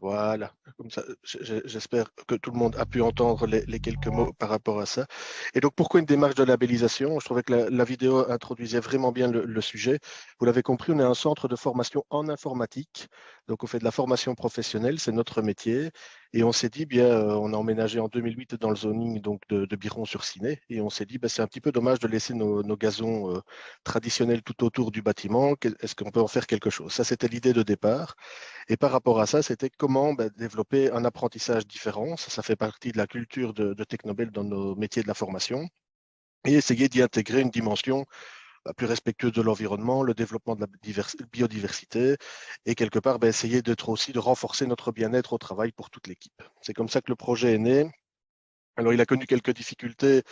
Voilà, comme ça, j'espère que tout le monde a pu entendre les quelques mots par rapport à ça. Et donc, pourquoi une démarche de labellisation? Je trouvais que la vidéo introduisait vraiment bien le sujet. Vous l'avez compris, on est un centre de formation en informatique. Donc, on fait de la formation professionnelle, c'est notre métier. Et on s'est dit, bien, on a emménagé en 2008 dans le zoning donc de Biron-sur-Ciney. Et on s'est dit, c'est un petit peu dommage de laisser nos gazons traditionnels tout autour du bâtiment. Est-ce qu'on peut en faire quelque chose? Ça, c'était l'idée de départ. Et par rapport à ça, c'était comment développer un apprentissage différent. Ça fait partie de la culture de Technobel dans nos métiers de la formation. Et essayer d'y intégrer une dimension plus respectueuse de l'environnement, le développement de la biodiversité et quelque part essayer de renforcer notre bien-être au travail pour toute l'équipe. C'est comme ça que le projet est né. Alors, il a connu quelques difficultés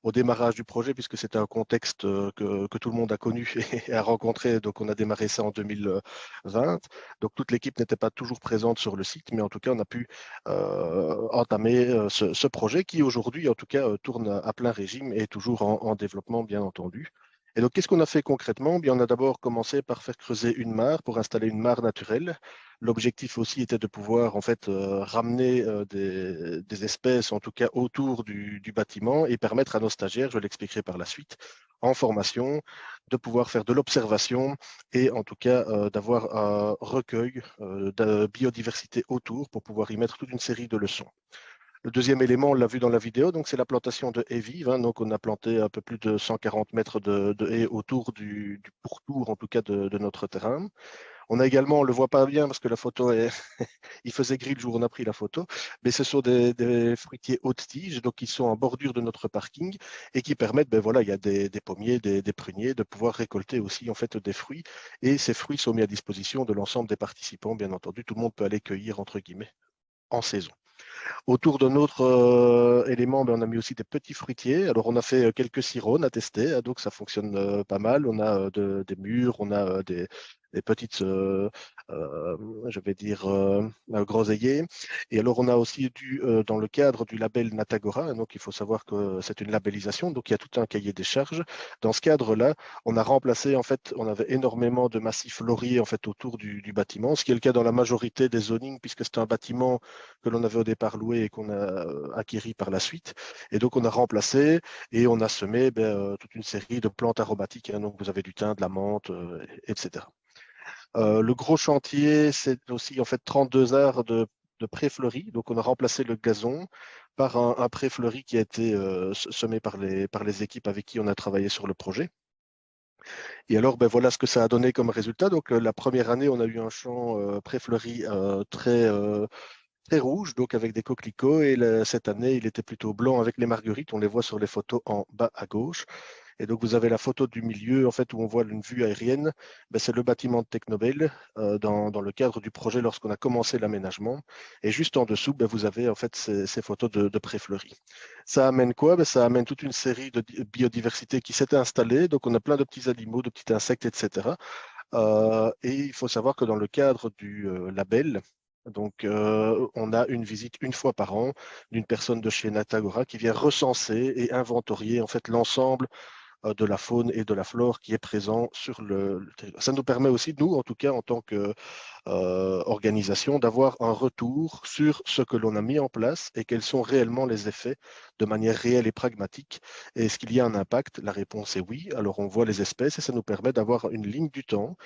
au démarrage du projet, puisque c'était un contexte que tout le monde a connu et a rencontré. Donc, on a démarré ça en 2020. Donc, toute l'équipe n'était pas toujours présente sur le site, mais en tout cas, on a pu entamer ce projet qui, aujourd'hui, en tout cas, tourne à plein régime et est toujours en développement, bien entendu. Et donc, qu'est-ce qu'on a fait concrètement? Bien, on a d'abord commencé par faire creuser une mare pour installer une mare naturelle. L'objectif aussi était de pouvoir en fait ramener des espèces, en tout cas autour du bâtiment, et permettre à nos stagiaires, je l'expliquerai par la suite, en formation, de pouvoir faire de l'observation et en tout cas d'avoir un recueil de biodiversité autour pour pouvoir y mettre toute une série de leçons. Le deuxième élément, on l'a vu dans la vidéo, donc c'est la plantation de haies vives. Donc, on a planté un peu plus de 140 mètres de haies autour du pourtour, en tout cas, de notre terrain. On a également, on ne le voit pas bien parce que la photo est. Il faisait gris le jour où on a pris la photo, mais ce sont des fruitiers haute tige, donc qui sont en bordure de notre parking et qui permettent, il y a des pommiers, des pruniers, de pouvoir récolter aussi en fait des fruits. Et ces fruits sont mis à disposition de l'ensemble des participants, bien entendu. Tout le monde peut aller cueillir, entre guillemets, en saison. Autour d'un autre élément, on a mis aussi des petits fruitiers. Alors, on a fait quelques cirones à tester, donc ça fonctionne pas mal. On a des mûres, on a des petites, je vais dire, groseilliers. Et alors, on a aussi dans le cadre du label Natagora, donc il faut savoir que c'est une labellisation, donc il y a tout un cahier des charges. Dans ce cadre-là, on a remplacé, en fait, on avait énormément de massifs lauriers en fait, autour du bâtiment, ce qui est le cas dans la majorité des zonings, puisque c'est un bâtiment que l'on avait au départ loué et qu'on a acquis par la suite. Et donc, on a remplacé et on a semé toute une série de plantes aromatiques. Donc, vous avez du thym, de la menthe, etc. Le gros chantier, c'est aussi en fait 32 arts de prés fleuris. Donc, on a remplacé le gazon par un pré fleuri qui a été semé par les équipes avec qui on a travaillé sur le projet. Et alors, voilà ce que ça a donné comme résultat. Donc, la première année, on a eu un champ pré-fleuri très rouge, donc avec des coquelicots. Et cette année, il était plutôt blanc avec les marguerites. On les voit sur les photos en bas à gauche. Et donc, vous avez la photo du milieu, en fait, où on voit une vue aérienne. Ben, c'est le bâtiment de Technobel dans le cadre du projet lorsqu'on a commencé l'aménagement. Et juste en dessous, ben, vous avez en fait ces photos de pré-fleuris. Ça amène quoi? Ben, ça amène toute une série de biodiversité qui s'est installée. Donc, on a plein de petits animaux, de petits insectes, etc. Et il faut savoir que dans le cadre du label, donc, on a une visite une fois par an d'une personne de chez Natagora qui vient recenser et inventorier en fait l'ensemble de la faune et de la flore qui est présent sur le territoire. Ça nous permet aussi, nous, en tout cas, en tant qu'organisation, d'avoir un retour sur ce que l'on a mis en place et quels sont réellement les effets de manière réelle et pragmatique. Et est-ce qu'il y a un impact? La réponse est oui. Alors, on voit les espèces et ça nous permet d'avoir une ligne du temps.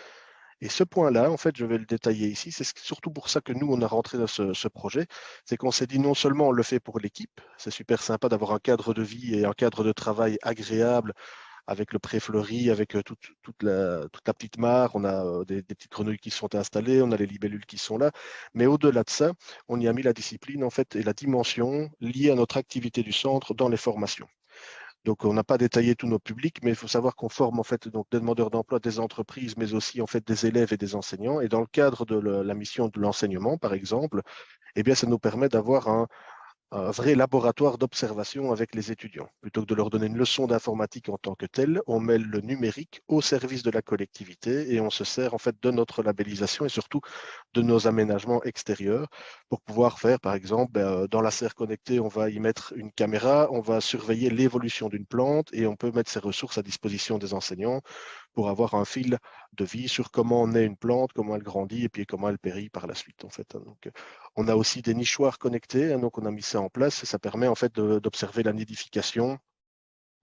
Et ce point-là, en fait, je vais le détailler ici. C'est surtout pour ça que nous, on a rentré dans ce projet. C'est qu'on s'est dit non seulement on le fait pour l'équipe, c'est super sympa d'avoir un cadre de vie et un cadre de travail agréable avec le pré-fleuri, avec toute la petite mare. On a des petites grenouilles qui sont installées, on a les libellules qui sont là. Mais au-delà de ça, on y a mis la discipline, en fait, et la dimension liée à notre activité du centre dans les formations. Donc, on n'a pas détaillé tous nos publics, mais il faut savoir qu'on forme en fait donc des demandeurs d'emploi, des entreprises, mais aussi en fait des élèves et des enseignants. Et dans le cadre de la mission de l'enseignement, par exemple, eh bien, ça nous permet d'avoir un vrai laboratoire d'observation avec les étudiants. Plutôt que de leur donner une leçon d'informatique en tant que telle, on met le numérique au service de la collectivité et on se sert en fait de notre labellisation et surtout de nos aménagements extérieurs pour pouvoir faire, par exemple, dans la serre connectée, on va y mettre une caméra, on va surveiller l'évolution d'une plante et on peut mettre ces ressources à disposition des enseignants pour avoir un fil de vie sur comment on est une plante, comment elle grandit et puis comment elle périt par la suite, en fait. Donc, on a aussi des nichoirs connectés, donc on a mis ça en place et ça permet en fait d'observer la nidification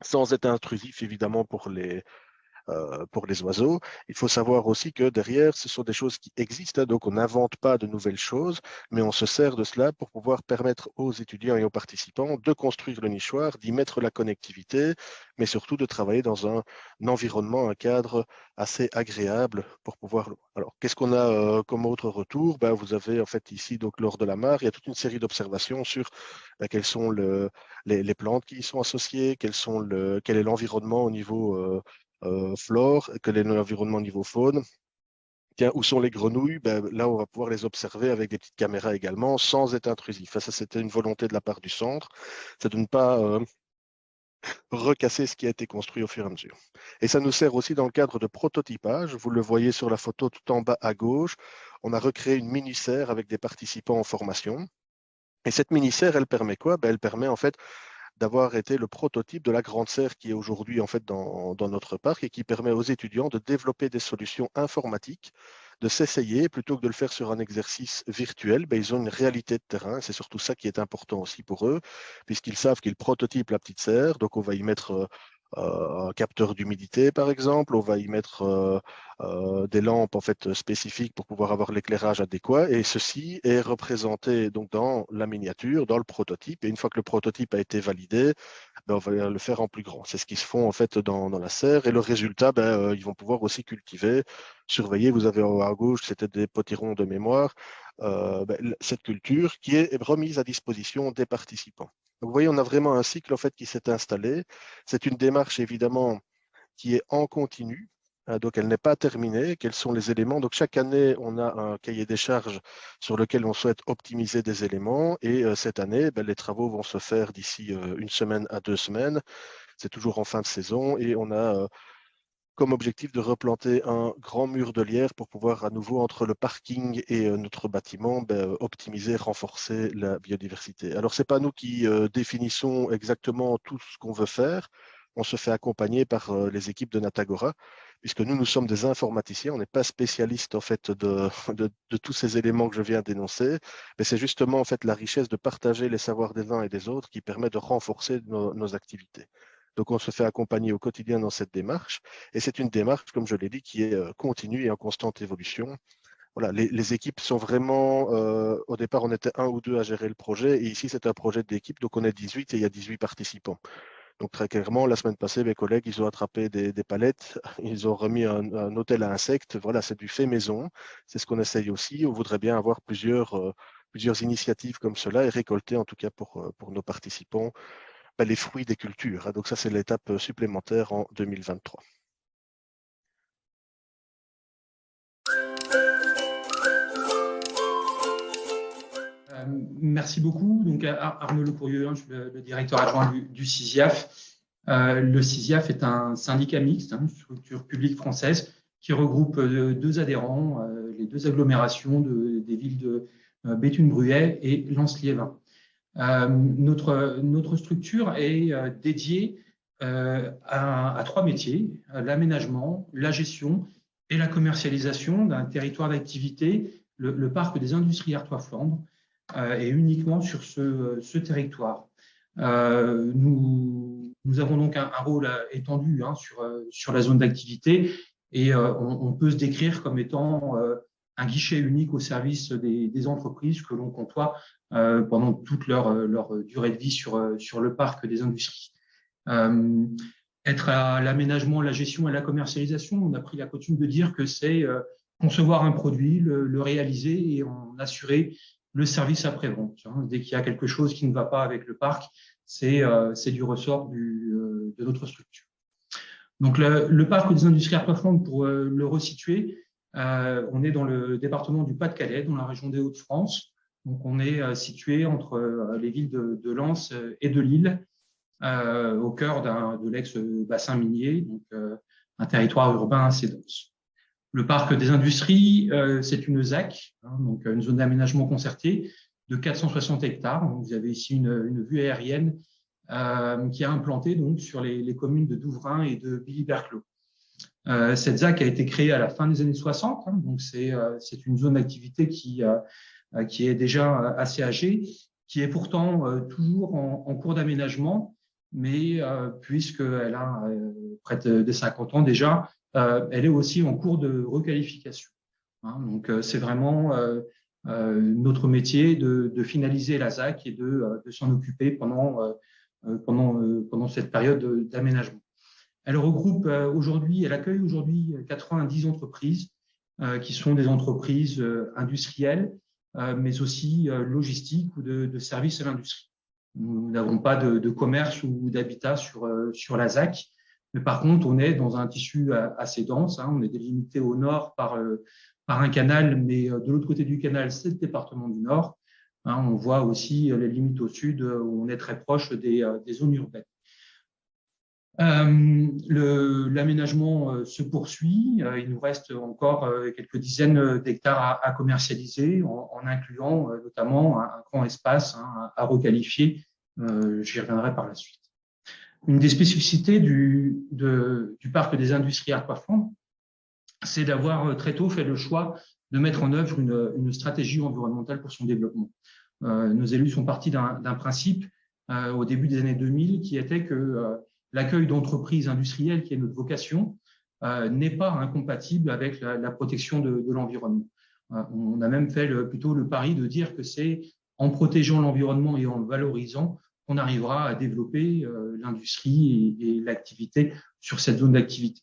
sans être intrusif, évidemment, pour les oiseaux. Il faut savoir aussi que derrière, ce sont des choses qui existent, donc on n'invente pas de nouvelles choses, mais on se sert de cela pour pouvoir permettre aux étudiants et aux participants de construire le nichoir, d'y mettre la connectivité, mais surtout de travailler dans un environnement, un cadre assez agréable pour pouvoir. Alors, qu'est-ce qu'on a comme autre retour? Ben, vous avez en fait ici, donc lors de la mare, il y a toute une série d'observations sur quelles sont les plantes qui y sont associées, quel est l'environnement au niveau flore, quel est l'environnement au niveau faune. Tiens, où sont les grenouilles? Ben, là, on va pouvoir les observer avec des petites caméras également, sans être intrusif. Ça, c'était une volonté de la part du centre, c'est de ne pas recasser ce qui a été construit au fur et à mesure. Et ça nous sert aussi dans le cadre de prototypage. Vous le voyez sur la photo tout en bas à gauche. On a recréé une mini-serre avec des participants en formation. Et cette mini-serre, elle permet quoi? Ben, elle permet en fait d'avoir été le prototype de la grande serre qui est aujourd'hui en fait dans notre parc et qui permet aux étudiants de développer des solutions informatiques, de s'essayer plutôt que de le faire sur un exercice virtuel. Ben, ils ont une réalité de terrain. C'est surtout ça qui est important aussi pour eux, puisqu'ils savent qu'ils prototypent la petite serre. Donc, on va y mettre un capteur d'humidité, par exemple. On va y mettre des lampes en fait spécifiques pour pouvoir avoir l'éclairage adéquat. Et ceci est représenté donc dans la miniature, dans le prototype. Et une fois que le prototype a été validé, ben, on va le faire en plus grand. C'est ce qui se font en fait dans la serre. Et le résultat, ben, ils vont pouvoir aussi cultiver, surveiller. Vous avez en haut à gauche, c'était des potirons de mémoire. Ben, cette culture qui est remise à disposition des participants. Donc, vous voyez, on a vraiment un cycle en fait qui s'est installé. C'est une démarche évidemment qui est en continu. Donc, elle n'est pas terminée. Quels sont les éléments? Donc, chaque année, on a un cahier des charges sur lequel on souhaite optimiser des éléments. Et cette année, ben, les travaux vont se faire d'ici une semaine à 2 semaines. C'est toujours en fin de saison. Et on a comme objectif de replanter un grand mur de lierre pour pouvoir à nouveau, entre le parking et notre bâtiment, ben, optimiser, renforcer la biodiversité. Alors, ce n'est pas nous qui définissons exactement tout ce qu'on veut faire. On se fait accompagner par les équipes de Natagora, puisque nous sommes des informaticiens, on n'est pas spécialistes en fait de tous ces éléments que je viens d'énoncer, mais c'est justement en fait la richesse de partager les savoirs des uns et des autres qui permet de renforcer nos activités. Donc, on se fait accompagner au quotidien dans cette démarche. Et c'est une démarche, comme je l'ai dit, qui est continue et en constante évolution. Voilà, les équipes sont vraiment, au départ, on était 1 ou 2 à gérer le projet. Et ici, c'est un projet d'équipe. Donc, on est 18 et il y a 18 participants. Donc, très clairement, la semaine passée, mes collègues, ils ont attrapé des palettes. Ils ont remis un hôtel à insectes. Voilà, c'est du fait maison. C'est ce qu'on essaye aussi. On voudrait bien avoir plusieurs initiatives comme cela et récolter, en tout cas, pour nos participants, les fruits des cultures, hein. Donc ça, c'est l'étape supplémentaire en 2023. Merci beaucoup. Donc, Arnaud Lecourieux, je suis le directeur adjoint du CISIAF. Le CISIAF est un syndicat mixte, une structure publique française qui regroupe deux adhérents, les deux agglomérations des villes de Béthune-Bruay et Lens-Liévin. Notre structure est dédiée à trois métiers, l'aménagement, la gestion et la commercialisation d'un territoire d'activité, le parc des industries Artois-Flandre, et uniquement sur ce territoire. Nous avons donc un rôle étendu sur la zone d'activité et on peut se décrire comme étant un guichet unique au service des entreprises que l'on côtoie pendant toute leur durée de vie sur le parc des industries. Être à l'aménagement, la gestion et la commercialisation, on a pris la coutume de dire que c'est concevoir un produit, le réaliser et en assurer le service après-vente. Dès qu'il y a quelque chose qui ne va pas avec le parc, c'est du ressort de notre structure. Donc, le parc des industries Artois-Flandre, pour le resituer, on est dans le département du Pas-de-Calais, dans la région des Hauts-de-France. Donc, on est situé entre les villes de Lens et de Lille, au cœur de l'ex-bassin minier, donc un territoire urbain assez dense. Le parc des industries, c'est une ZAC, donc une zone d'aménagement concerté de 460 hectares. Donc, vous avez ici une vue aérienne qui est implantée donc, sur les communes de Douvrin et de Billy-Berclos. Cette ZAC a été créée à la fin des années 60, donc c'est une zone d'activité qui est déjà assez âgée, qui est pourtant toujours en cours d'aménagement, mais puisqu'elle a près de 50 ans déjà, elle est aussi en cours de requalification. Donc, c'est vraiment notre métier de finaliser la ZAC et de s'en occuper pendant cette période d'aménagement. Elle accueille aujourd'hui 90 entreprises qui sont des entreprises industrielles, mais aussi logistiques ou de services à l'industrie. Nous n'avons pas de commerce ou d'habitat sur la ZAC. Mais par contre, on est dans un tissu assez dense. On est délimité au nord par un canal, mais de l'autre côté du canal, c'est le département du Nord. On voit aussi les limites au sud, où on est très proche des zones urbaines. L'aménagement se poursuit. Il nous reste encore quelques dizaines d'hectares à commercialiser, en incluant notamment un grand espace à requalifier. J'y reviendrai par la suite. Une des spécificités du parc des industries Artois-Flandre, c'est d'avoir très tôt fait le choix de mettre en œuvre une stratégie environnementale pour son développement. Nos élus sont partis d'un principe au début des années 2000 qui était que l'accueil d'entreprises industrielles, qui est notre vocation, n'est pas incompatible avec la protection de l'environnement. On a même fait plutôt le pari de dire que c'est en protégeant l'environnement et en le valorisant on arrivera à développer l'industrie et l'activité sur cette zone d'activité.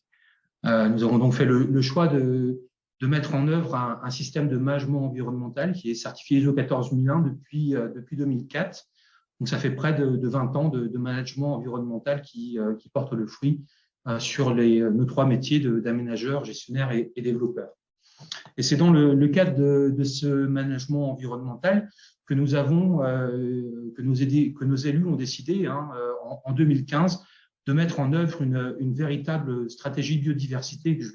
Nous avons donc fait le choix de mettre en œuvre un système de management environnemental qui est certifié ISO 14001 depuis 2004. Donc, ça fait près de 20 ans de management environnemental qui porte le fruit sur nos trois métiers d'aménageur, gestionnaire et développeur. Et c'est dans le cadre de ce management environnemental que nos élus ont décidé en 2015 de mettre en œuvre une véritable stratégie biodiversité que je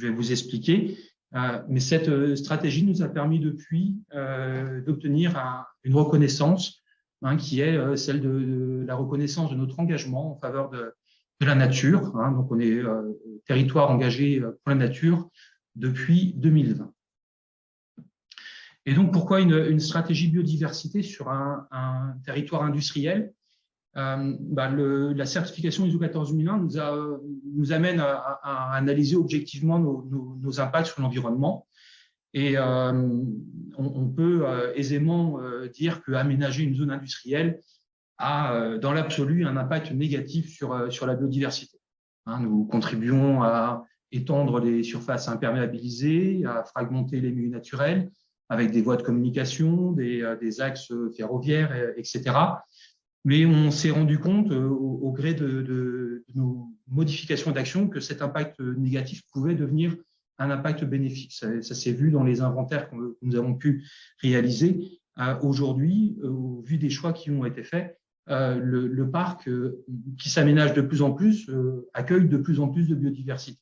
vais vous expliquer. Mais cette stratégie nous a permis depuis d'obtenir une reconnaissance qui est celle de la reconnaissance de notre engagement en faveur de la nature. Donc, on est territoire engagé pour la nature depuis 2020. Et donc, pourquoi une stratégie biodiversité sur un territoire industriel? La certification ISO 14001 nous amène à analyser objectivement nos impacts sur l'environnement. Et on peut aisément dire qu'aménager une zone industrielle a, dans l'absolu, un impact négatif sur la biodiversité. Nous contribuons à étendre les surfaces imperméabilisées, à fragmenter les milieux naturels, avec des voies de communication, des axes ferroviaires, etc. Mais on s'est rendu compte au gré de nos modifications d'action que cet impact négatif pouvait devenir un impact bénéfique. Ça s'est vu dans les inventaires que nous avons pu réaliser. Aujourd'hui, au vu des choix qui ont été faits, le parc qui s'aménage de plus en plus accueille de plus en plus de biodiversité.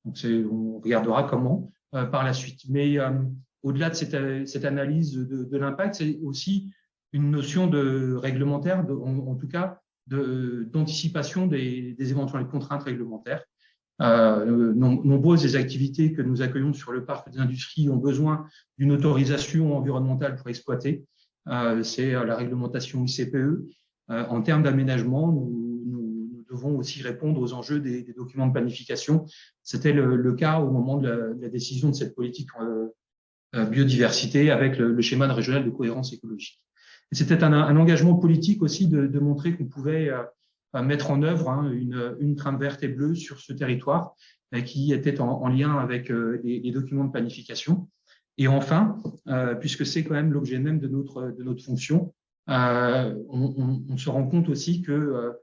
Donc on regardera comment par la suite. Mais au-delà de cette analyse de l'impact, c'est aussi une notion de réglementaire, en tout cas d'anticipation des éventuelles contraintes réglementaires. Nombreuses des activités que nous accueillons sur le parc des industries ont besoin d'une autorisation environnementale pour exploiter. C'est la réglementation ICPE. En termes d'aménagement, nous devons aussi répondre aux enjeux des documents de planification. C'était le cas au moment de la décision de cette politique biodiversité avec le schéma régional de cohérence écologique. C'était un engagement politique aussi de montrer qu'on pouvait mettre en œuvre une trame verte et bleue sur ce territoire qui était en lien avec les documents de planification. Et enfin, puisque c'est quand même l'objet même de notre fonction, on se rend compte aussi que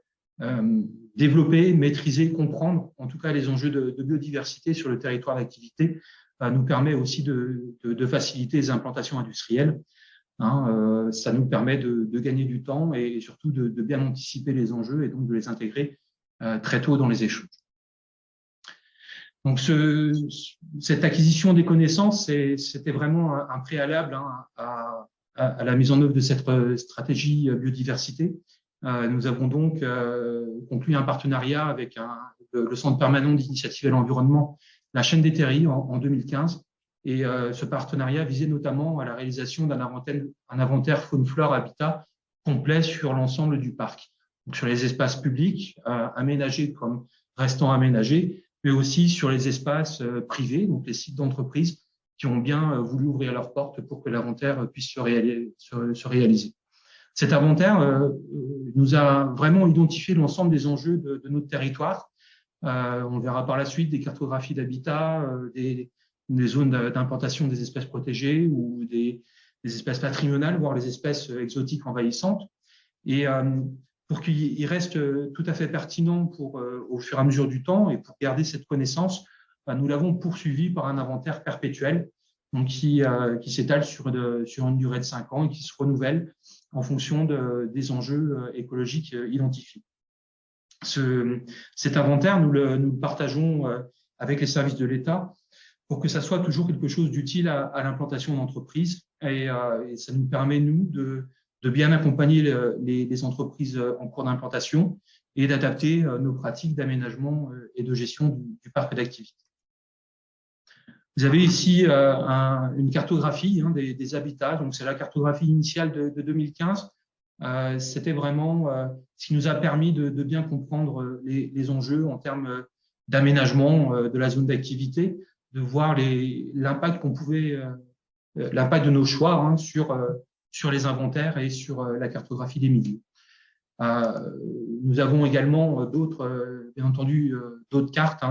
développer, maîtriser, comprendre en tout cas les enjeux de biodiversité sur le territoire d'activité nous permet aussi de faciliter les implantations industrielles. Ça nous permet de gagner du temps et surtout de bien anticiper les enjeux et donc de les intégrer très tôt dans les échanges. Donc, cette acquisition des connaissances, c'était vraiment un préalable à la mise en œuvre de cette stratégie biodiversité. Nous avons donc conclu un partenariat avec le Centre permanent d'initiative à l'environnement, la chaîne des terris, en 2015. Et ce partenariat visait notamment à la réalisation d'un inventaire faune-flore habitat complet sur l'ensemble du parc, donc sur les espaces publics aménagés comme restant aménagés, mais aussi sur les espaces privés, donc les sites d'entreprise qui ont bien voulu ouvrir leurs portes pour que l'inventaire puisse se réaliser. Cet inventaire nous a vraiment identifié l'ensemble des enjeux de notre territoire. On verra par la suite des cartographies d'habitat, des zones d'implantation des espèces protégées ou des espèces patrimoniales, voire les espèces exotiques envahissantes. Et pour qu'il reste tout à fait pertinent au fur et à mesure du temps et pour garder cette connaissance, nous l'avons poursuivi par un inventaire perpétuel donc qui s'étale sur une durée de 5 ans et qui se renouvelle en fonction des enjeux écologiques identifiés. Cet inventaire, nous le partageons avec les services de l'État pour que ça soit toujours quelque chose d'utile à l'implantation d'entreprises et ça nous permet, nous, de bien accompagner les entreprises en cours d'implantation et d'adapter nos pratiques d'aménagement et de gestion du parc d'activité. Vous avez ici une cartographie des habitats, donc c'est la cartographie initiale de 2015. C'était vraiment ce qui nous a permis de bien comprendre les enjeux en termes d'aménagement de la zone d'activité, de voir l'impact l'impact de nos choix sur les inventaires et sur la cartographie des milieux. Nous avons également bien entendu d'autres cartes.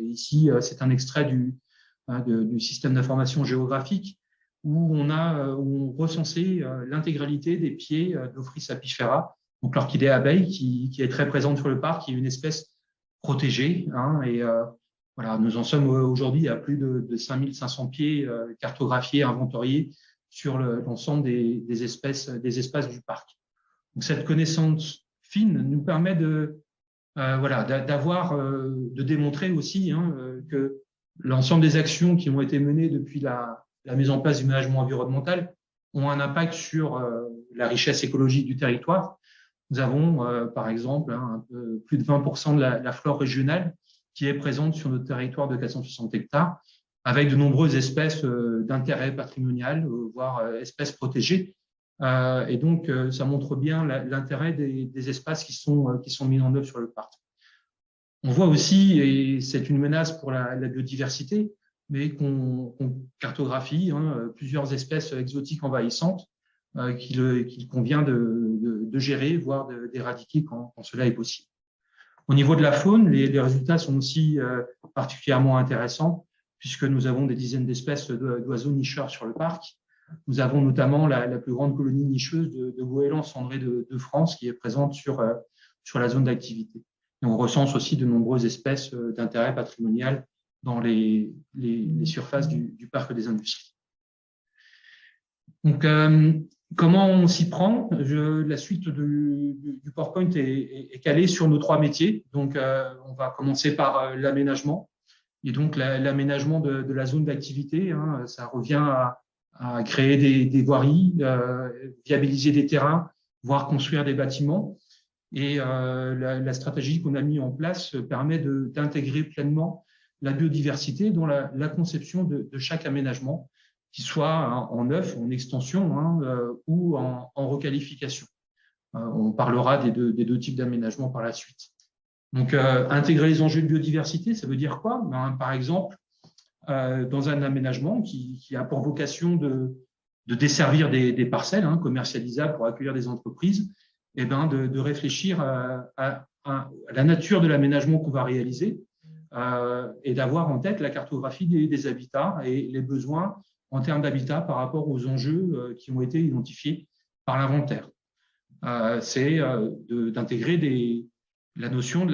Ici, c'est un extrait du système d'information géographique où on recensait l'intégralité des pieds d'Ophrys apifera, donc l'orchidée abeille qui est très présente sur le parc, qui est une espèce protégée. Voilà, nous en sommes aujourd'hui à plus de 5500 pieds cartographiés, inventoriés sur l'ensemble des espaces du parc. Donc, cette connaissance fine nous permet de démontrer aussi que l'ensemble des actions qui ont été menées depuis la mise en place du management environnemental ont un impact sur la richesse écologique du territoire. Nous avons, par exemple, plus de 20% de la flore régionale qui est présente sur notre territoire de 460 hectares, avec de nombreuses espèces d'intérêt patrimonial, voire espèces protégées. Et donc, ça montre bien l'intérêt des espaces qui sont mis en œuvre sur le parc. On voit aussi, et c'est une menace pour la biodiversité, mais qu'on cartographie plusieurs espèces exotiques envahissantes qu'il convient de gérer, voire d'éradiquer quand cela est possible. Au niveau de la faune, les résultats sont aussi particulièrement intéressants, puisque nous avons des dizaines d'espèces d'oiseaux nicheurs sur le parc, Nous avons notamment la plus grande colonie nicheuse de goélands cendrés de France qui est présente sur la zone d'activité. Et on recense aussi de nombreuses espèces d'intérêt patrimonial dans les surfaces du parc des industries. Donc, comment on s'y prend? La suite du PowerPoint est calée sur nos 3 métiers. Donc, on va commencer par l'aménagement. Et donc, l'aménagement de la zone d'activité, hein, ça revient à créer des voiries, viabiliser des terrains, voire construire des bâtiments. Et la stratégie qu'on a mise en place permet d'intégrer pleinement la biodiversité dans la conception de chaque aménagement, qu'il soit en neuf, en extension, hein, ou en requalification. On parlera des deux types d'aménagement par la suite. Donc, intégrer les enjeux de biodiversité, ça veut dire quoi? Par exemple, dans un aménagement qui a pour vocation de desservir des parcelles, hein, commercialisables pour accueillir des entreprises, et de réfléchir à la nature de l'aménagement qu'on va réaliser et d'avoir en tête la cartographie des habitats et les besoins en termes d'habitat par rapport aux enjeux qui ont été identifiés par l'inventaire. C'est d'intégrer la notion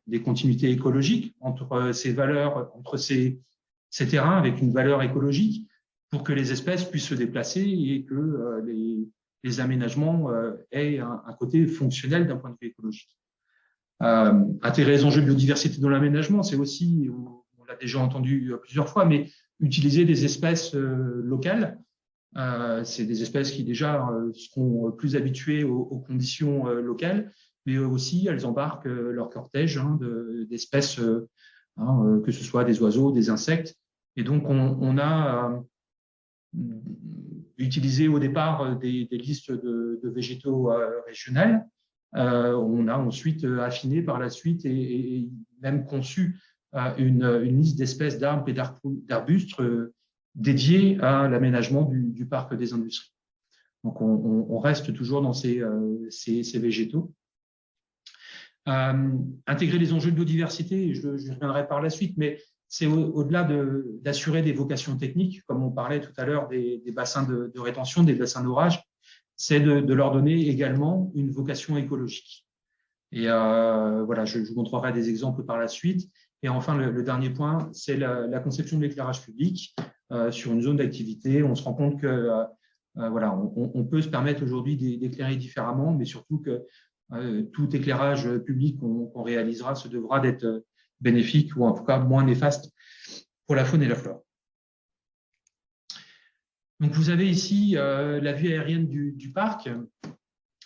des continuités écologiques entre ces valeurs, entre ces terrains avec une valeur écologique pour que les espèces puissent se déplacer et que les aménagements aient un côté fonctionnel d'un point de vue écologique. Intégrer les enjeux de biodiversité dans l'aménagement, c'est aussi, on l'a déjà entendu plusieurs fois, mais utiliser des espèces locales. C'est des espèces qui déjà seront plus habituées aux conditions locales, mais aussi elles embarquent leur cortège d'espèces, que ce soit des oiseaux, des insectes. Et donc, on a utilisé au départ des listes de végétaux régionales. On a ensuite affiné par la suite et même conçu une liste d'espèces d'arbres et d'arbustes dédiées à l'aménagement du parc des industries. Donc, on reste toujours dans ces végétaux. Intégrer les enjeux de biodiversité, je reviendrai par la suite, mais c'est au-delà d'assurer des vocations techniques, comme on parlait tout à l'heure des bassins de rétention, des bassins d'orage, c'est de leur donner également une vocation écologique. Et voilà, je vous montrerai des exemples par la suite. Et enfin, le dernier point, c'est la conception de l'éclairage public sur une zone d'activité. On se rend compte que voilà, on peut se permettre aujourd'hui d'éclairer différemment, mais surtout que tout éclairage public qu'on réalisera se devra d'être bénéfique ou en tout cas moins néfaste pour la faune et la flore. Donc, vous avez ici la vue aérienne du parc.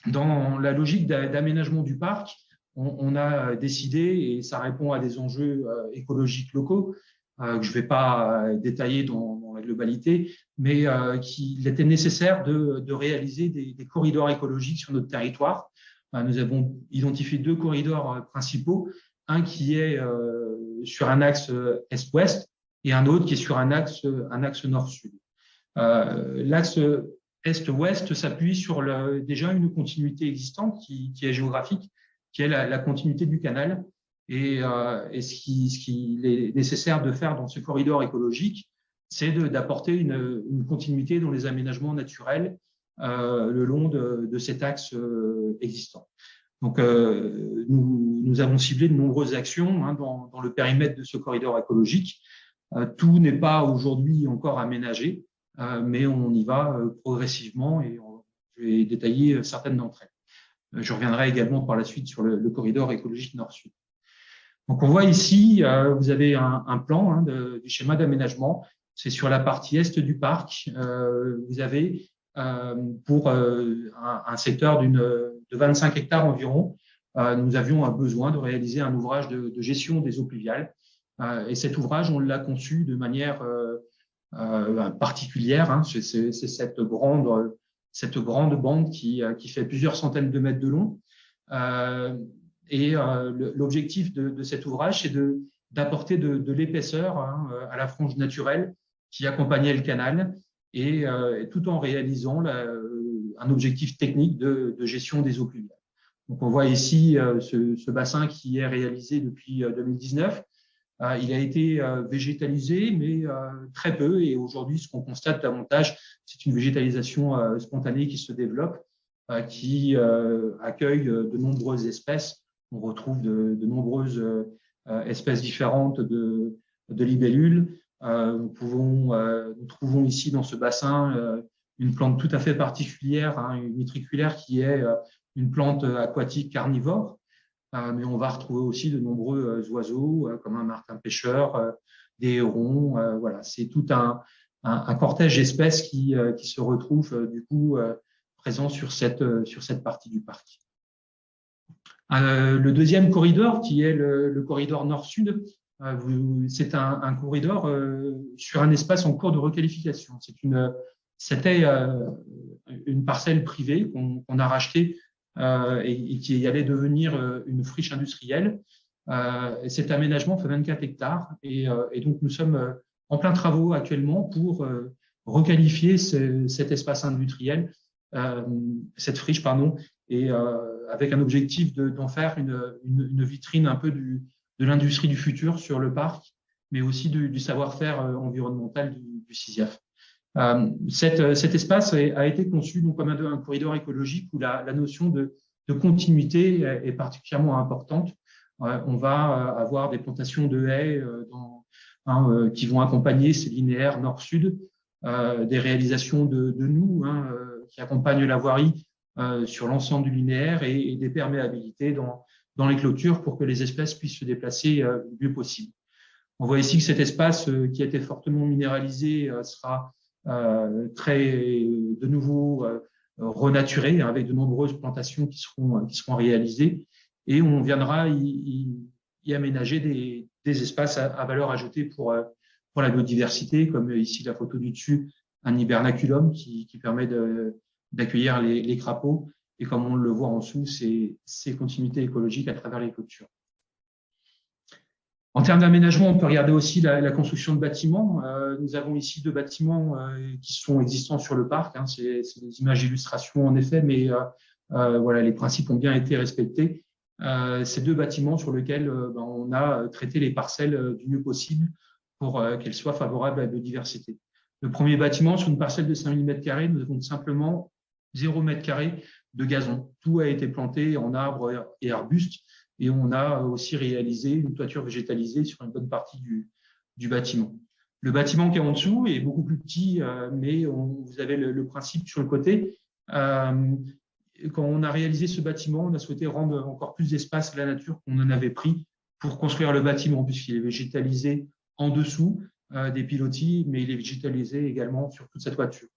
Dans la logique d'aménagement du parc, on a décidé, et ça répond à des enjeux écologiques locaux, que je ne vais pas détailler dans la globalité, mais qu'il était nécessaire de réaliser des corridors écologiques sur notre territoire. Nous avons identifié 2 corridors principaux, un qui est sur un axe est-ouest et un autre qui est sur un axe nord-sud. L'axe est-ouest s'appuie sur déjà une continuité existante qui est géographique, qui est la continuité du canal. Et ce qu'il est nécessaire de faire dans ce corridor écologique, c'est d'apporter une continuité dans les aménagements naturels le long de cet axe existant. Donc, nous avons ciblé de nombreuses actions dans le périmètre de ce corridor écologique. Tout n'est pas aujourd'hui encore aménagé, mais on y va progressivement et je vais détailler certaines d'entre elles. Je reviendrai également par la suite sur le corridor écologique nord-sud. Donc, on voit ici, vous avez un plan du schéma d'aménagement. C'est sur la partie est du parc. Vous avez pour un secteur de 25 hectares environ, nous avions un besoin de réaliser un ouvrage de gestion des eaux pluviales. Et cet ouvrage, on l'a conçu de manière particulière. C'est cette grande bande qui fait plusieurs centaines de mètres de long. Et l'objectif de cet ouvrage, c'est d'apporter de l'épaisseur à la frange naturelle qui accompagnait le canal, et tout en réalisant un objectif technique de gestion des eaux pluviales. Donc, on voit ici ce bassin qui est réalisé depuis 2019. Il a été végétalisé, mais très peu. Et aujourd'hui, ce qu'on constate davantage, c'est une végétalisation spontanée qui se développe, qui accueille de nombreuses espèces. On retrouve de nombreuses espèces différentes de libellules. Nous trouvons ici dans ce bassin une plante tout à fait particulière, hein, une utriculaire, qui est une plante aquatique carnivore. Mais on va retrouver aussi de nombreux oiseaux, comme un martin-pêcheur, des hérons. Voilà, c'est tout un cortège d'espèces qui se retrouvent du coup présents sur cette partie du parc. Le deuxième corridor, qui est le corridor nord-sud, c'est un corridor sur un espace en cours de requalification. C'était une parcelle privée qu'on a rachetée et qui allait devenir une friche industrielle. Cet aménagement fait 24 hectares et donc nous sommes en plein travaux actuellement pour requalifier cet espace industriel, cette friche, pardon, et avec un objectif d'en faire une vitrine un peu de l'industrie du futur sur le parc, mais aussi du savoir-faire environnemental du CISIAF. Cet espace a été conçu donc comme un corridor écologique où la notion de continuité est particulièrement importante. On va avoir des plantations de haies qui vont accompagner ces linéaires nord-sud, des réalisations de noues qui accompagnent la voirie sur l'ensemble du linéaire et des perméabilités dans les clôtures pour que les espèces puissent se déplacer le mieux possible. On voit ici que cet espace qui a été fortement minéralisé sera de nouveau renaturé, avec de nombreuses plantations qui seront réalisées, et on viendra y aménager des espaces à valeur ajoutée pour la biodiversité, comme ici la photo du dessus, un hibernaculum qui permet d'accueillir les crapauds, et comme on le voit en dessous, ces continuités écologiques à travers les clôtures. En termes d'aménagement, on peut regarder aussi la construction de bâtiments. Nous avons ici 2 bâtiments qui sont existants sur le parc. C'est des images d'illustration en effet, mais voilà, les principes ont bien été respectés. Ces 2 bâtiments sur lesquels on a traité les parcelles du mieux possible pour qu'elles soient favorables à la biodiversité. Le premier bâtiment, sur une parcelle de 5000 m², nous avons simplement 0 m² de gazon. Tout a été planté en arbres et arbustes. Et on a aussi réalisé une toiture végétalisée sur une bonne partie du bâtiment. Le bâtiment qui est en dessous est beaucoup plus petit, mais vous avez le principe sur le côté. Quand on a réalisé ce bâtiment, on a souhaité rendre encore plus d'espace à la nature qu'on en avait pris pour construire le bâtiment, puisqu'il est végétalisé en dessous des pilotis, mais il est végétalisé également sur toute sa toiture.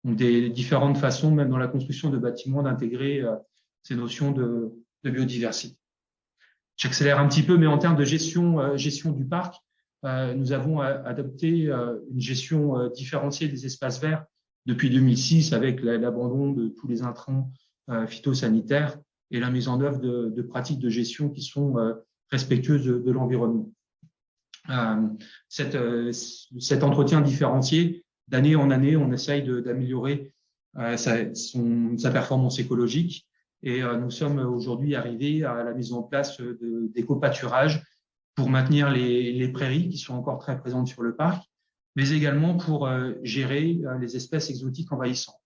Donc des différentes façons, même dans la construction de bâtiments, d'intégrer ces notions de biodiversité. J'accélère un petit peu, mais en termes de gestion du parc, nous avons adopté une gestion différenciée des espaces verts depuis 2006 avec l'abandon de tous les intrants phytosanitaires et la mise en œuvre de pratiques de gestion qui sont respectueuses de l'environnement. Cet entretien différencié, d'année en année, on essaye d'améliorer sa performance écologique. Et nous sommes aujourd'hui arrivés à la mise en place d'éco-pâturages pour maintenir les prairies qui sont encore très présentes sur le parc, mais également pour gérer les espèces exotiques envahissantes.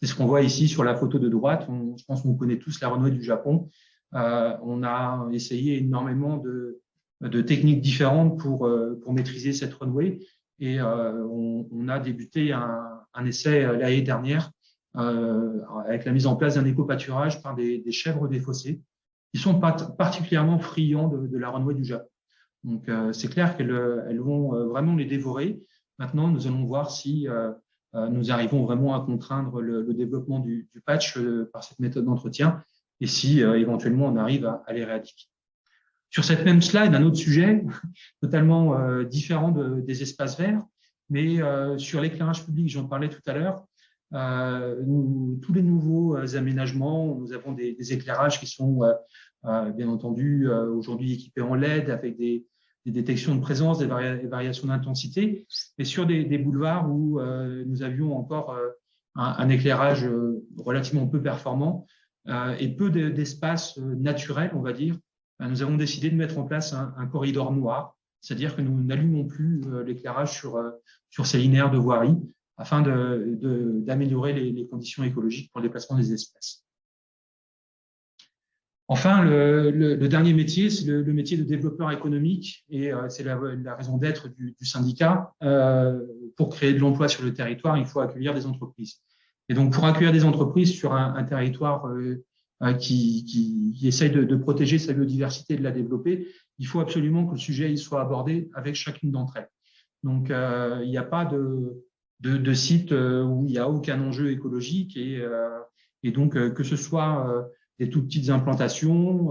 C'est ce qu'on voit ici sur la photo de droite. Je pense qu'on connaît tous la renouée du Japon. On a essayé énormément de techniques différentes pour maîtriser cette renouée. Et on a débuté un essai l'année dernière avec la mise en place d'un éco-pâturage par des chèvres des fossés qui sont particulièrement friands de la renouée du Japon. Donc, c'est clair qu'elles vont vraiment les dévorer. Maintenant, nous allons voir si nous arrivons vraiment à contraindre le développement du patch par cette méthode d'entretien et si éventuellement on arrive à les éradiquer. Sur cette même slide, un autre sujet totalement différent des espaces verts, mais sur l'éclairage public, j'en parlais tout à l'heure. Tous les nouveaux aménagements, nous avons des éclairages qui sont bien entendu aujourd'hui équipés en LED avec des détections de présence, des variations d'intensité, mais sur des boulevards où nous avions encore un éclairage relativement peu performant et peu d'espace naturel, on va dire, nous avons décidé de mettre en place un corridor noir. c'est-à-dire que nous n'allumons plus l'éclairage sur ces linéaires de voirie afin d'améliorer les conditions écologiques pour le déplacement des espèces. Enfin, le dernier métier, c'est le métier de développeur économique, et c'est la raison d'être du syndicat. Pour créer de l'emploi sur le territoire, il faut accueillir des entreprises. Et donc, pour accueillir des entreprises sur un territoire qui essaye de protéger sa biodiversité et de la développer, il faut absolument que le sujet il soit abordé avec chacune d'entre elles. Donc, il n'y a pas de site où il n'y a aucun enjeu écologique, et donc que ce soit des toutes petites implantations,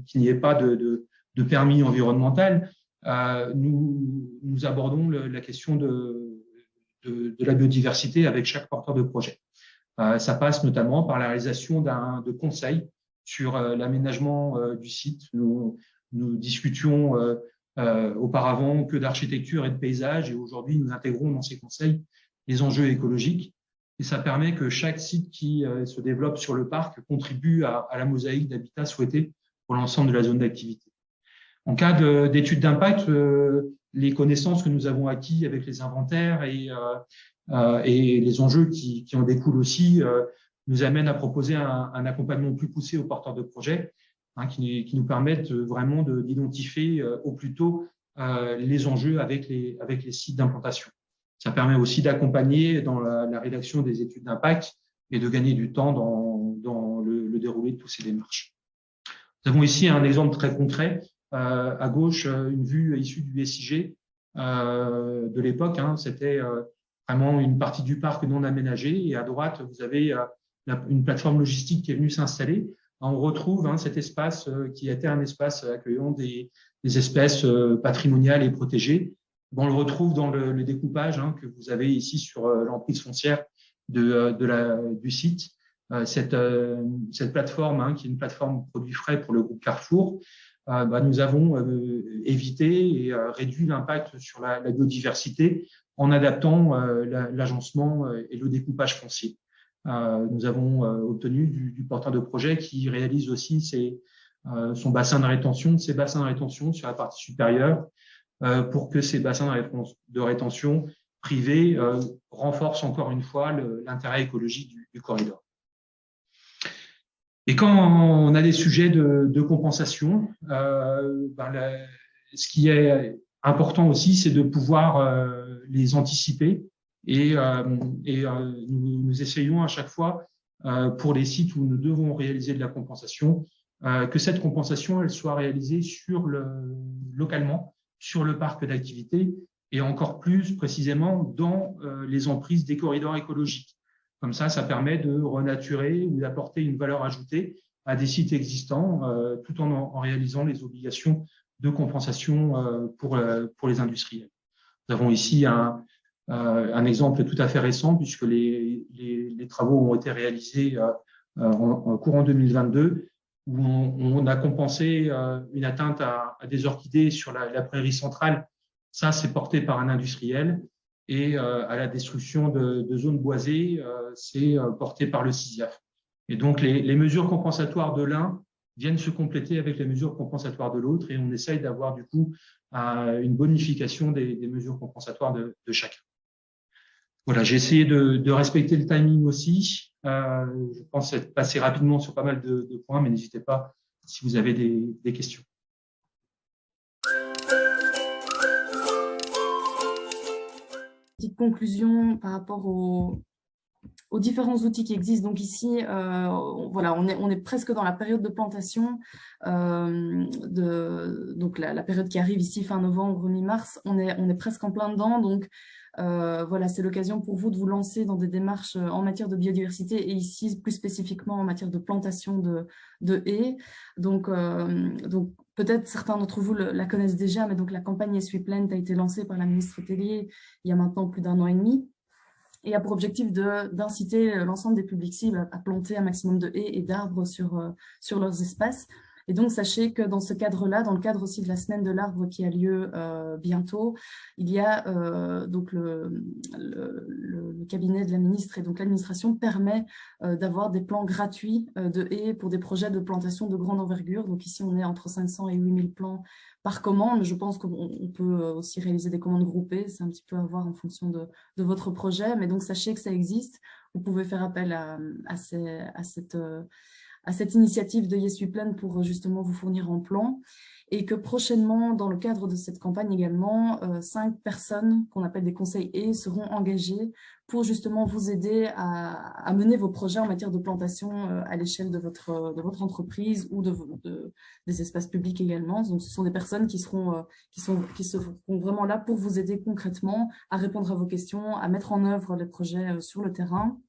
qu'il n'y ait pas de permis environnemental, nous abordons la question de la biodiversité avec chaque porteur de projet. Ça passe notamment par la réalisation de conseils sur l'aménagement du site. Nous discutions auparavant que d'architecture et de paysage, et aujourd'hui nous intégrons dans ces conseils les enjeux écologiques. Et ça permet que chaque site qui se développe sur le parc contribue à la mosaïque d'habitat souhaité pour l'ensemble de la zone d'activité. En cas d'études d'impact, les connaissances que nous avons acquises avec les inventaires et les enjeux qui en découlent aussi nous amènent à proposer un accompagnement plus poussé aux porteurs de projets, qui nous permettent vraiment d'identifier au plus tôt les enjeux avec les sites d'implantation. Ça permet aussi d'accompagner dans la rédaction des études d'impact et de gagner du temps dans le déroulé de toutes ces démarches. Nous avons ici un exemple très concret. À gauche, une vue issue du SIG de l'époque. C'était vraiment une partie du parc non aménagée. Et à droite, vous avez une plateforme logistique qui est venue s'installer. On retrouve cet espace qui était un espace accueillant des espèces patrimoniales et protégées. On le retrouve dans le découpage que vous avez ici sur l'emprise foncière du site. Cette plateforme, qui est une plateforme produits frais pour le groupe Carrefour, nous avons évité et réduit l'impact sur la biodiversité en adaptant l'agencement et le découpage foncier. Nous avons obtenu du porteur de projet qui réalise aussi ses bassins de rétention sur la partie supérieure, pour que ces bassins de rétention privés renforcent encore une fois l'intérêt écologique du corridor. Et quand on a des sujets de compensation, ce qui est important aussi, c'est de pouvoir les anticiper, et nous essayons à chaque fois, pour les sites où nous devons réaliser de la compensation, que cette compensation elle soit réalisée localement sur le parc d'activité, et encore plus précisément dans les emprises des corridors écologiques. Comme ça permet de renaturer ou d'apporter une valeur ajoutée à des sites existants, tout en réalisant les obligations de compensation pour les industriels. Nous avons ici un exemple tout à fait récent, puisque les travaux ont été réalisés en courant 2022, où on a compensé une atteinte à des orchidées sur la prairie centrale. Ça, c'est porté par un industriel. Et à la destruction de zones boisées, c'est porté par le CISIAF. Et donc, les mesures compensatoires de l'un viennent se compléter avec les mesures compensatoires de l'autre, et on essaye d'avoir du coup une bonification des mesures compensatoires de chacun. Voilà, j'ai essayé de respecter le timing aussi. Je pense être passé rapidement sur pas mal de points, mais n'hésitez pas si vous avez des questions. Petite conclusion par rapport aux différents outils qui existent. Donc ici, voilà, on est presque dans la période de plantation, donc la période qui arrive ici fin novembre, mi-mars, on est presque en plein dedans. Donc voilà, c'est l'occasion pour vous de vous lancer dans des démarches en matière de biodiversité, et ici plus spécifiquement en matière de plantation de haies. Donc peut-être certains d'entre vous la connaissent déjà, mais donc la campagne Essuie Plaine a été lancée par la ministre Tellier il y a maintenant plus d'1 an et demi, et a pour objectif d'inciter l'ensemble des publics cibles à planter un maximum de haies et d'arbres sur leurs espaces. Et donc, sachez que dans ce cadre-là, dans le cadre aussi de la semaine de l'arbre qui a lieu bientôt, il y a donc le le cabinet de la ministre et donc l'administration permet d'avoir des plans gratuits de haies pour des projets de plantation de grande envergure. Donc ici, on est entre 500 et 8000 plans par commande. Je pense qu'on peut aussi réaliser des commandes groupées. C'est un petit peu à voir en fonction de votre projet. Mais donc, sachez que ça existe. Vous pouvez faire appel à cette initiative de Yes We Plan pour justement vous fournir en plan. Et que prochainement, dans le cadre de cette campagne également, 5 personnes qu'on appelle des conseils haies seront engagées pour justement vous aider à mener vos projets en matière de plantation à l'échelle de votre entreprise ou des espaces publics également. Donc, ce sont des personnes qui seront vraiment là pour vous aider concrètement à répondre à vos questions, à mettre en œuvre les projets sur le terrain.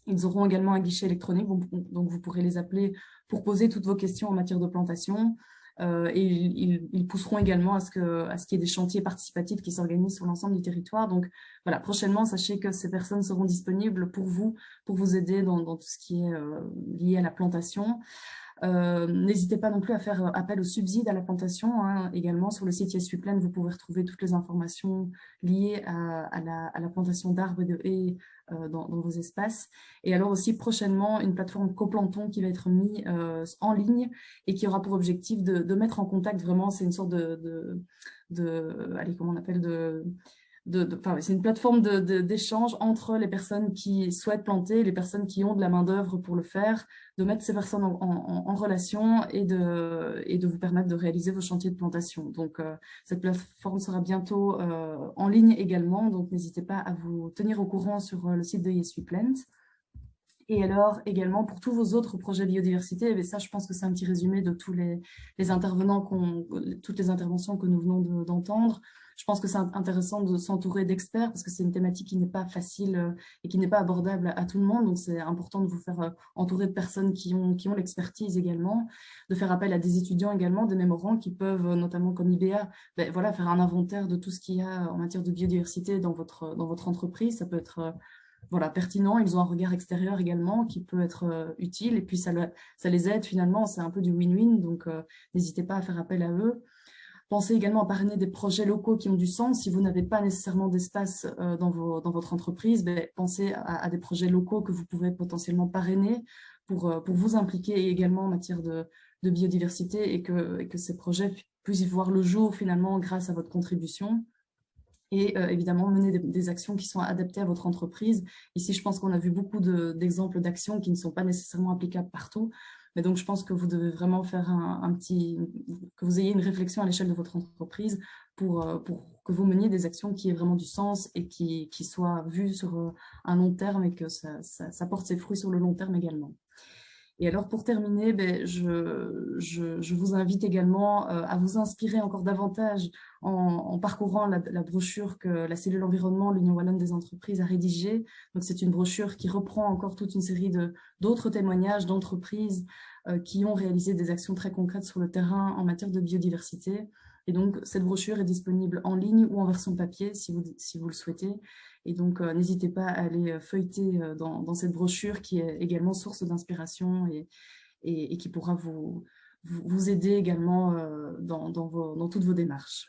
Ils auront également un guichet électronique, donc vous pourrez les appeler pour poser toutes vos questions en matière de plantation. Et ils pousseront également à ce qu'il y ait des chantiers participatifs qui s'organisent sur l'ensemble du territoire. Donc voilà, prochainement, sachez que ces personnes seront disponibles pour vous aider dans tout ce qui est lié à la plantation. N'hésitez pas non plus à faire appel aux subsides à la plantation. Également, sur le site Yes We Plan, vous pouvez retrouver toutes les informations liées à la plantation d'arbres et de haies dans vos espaces. Et alors aussi prochainement, une plateforme Coplanton qui va être mise en ligne et qui aura pour objectif de mettre en contact vraiment, c'est une sorte allez, comment on appelle, c'est une plateforme d'échange entre les personnes qui souhaitent planter, les personnes qui ont de la main-d'œuvre pour le faire, de mettre ces personnes en relation et de vous permettre de réaliser vos chantiers de plantation. Donc, cette plateforme sera bientôt en ligne également, donc n'hésitez pas à vous tenir au courant sur le site de Yes We Plant. Et alors, également, pour tous vos autres projets biodiversité, et ça, je pense que c'est un petit résumé de tous les intervenants, toutes les interventions que nous venons d'entendre. Je pense que c'est intéressant de s'entourer d'experts parce que c'est une thématique qui n'est pas facile et qui n'est pas abordable à tout le monde. Donc, c'est important de vous faire entourer de personnes qui ont l'expertise également, de faire appel à des étudiants également, des mémorants qui peuvent, notamment comme IBA, voilà, faire un inventaire de tout ce qu'il y a en matière de biodiversité dans votre entreprise. Ça peut être voilà, pertinent. Ils ont un regard extérieur également qui peut être utile et puis ça les aide finalement. C'est un peu du win-win. Donc, n'hésitez pas à faire appel à eux. Pensez également à parrainer des projets locaux qui ont du sens. Si vous n'avez pas nécessairement d'espace dans votre entreprise, pensez à des projets locaux que vous pouvez potentiellement parrainer pour vous impliquer également en matière de biodiversité et que ces projets puissent voir le jour finalement grâce à votre contribution. Et évidemment, mener des actions qui sont adaptées à votre entreprise. Ici, je pense qu'on a vu beaucoup d'exemples d'actions qui ne sont pas nécessairement applicables partout. Mais donc, je pense que vous devez vraiment faire que vous ayez une réflexion à l'échelle de votre entreprise pour que vous meniez des actions qui aient vraiment du sens et qui soient vues sur un long terme et que ça porte ses fruits sur le long terme également. Et alors, pour terminer, je vous invite également à vous inspirer encore davantage en parcourant la brochure que la cellule environnement, l'Union wallonne des entreprises, a rédigée. Donc, c'est une brochure qui reprend encore toute une série d'autres témoignages d'entreprises qui ont réalisé des actions très concrètes sur le terrain en matière de biodiversité. Et donc, cette brochure est disponible en ligne ou en version papier si vous le souhaitez. Et donc, n'hésitez pas à aller feuilleter dans cette brochure qui est également source d'inspiration et qui pourra vous aider également dans toutes vos démarches.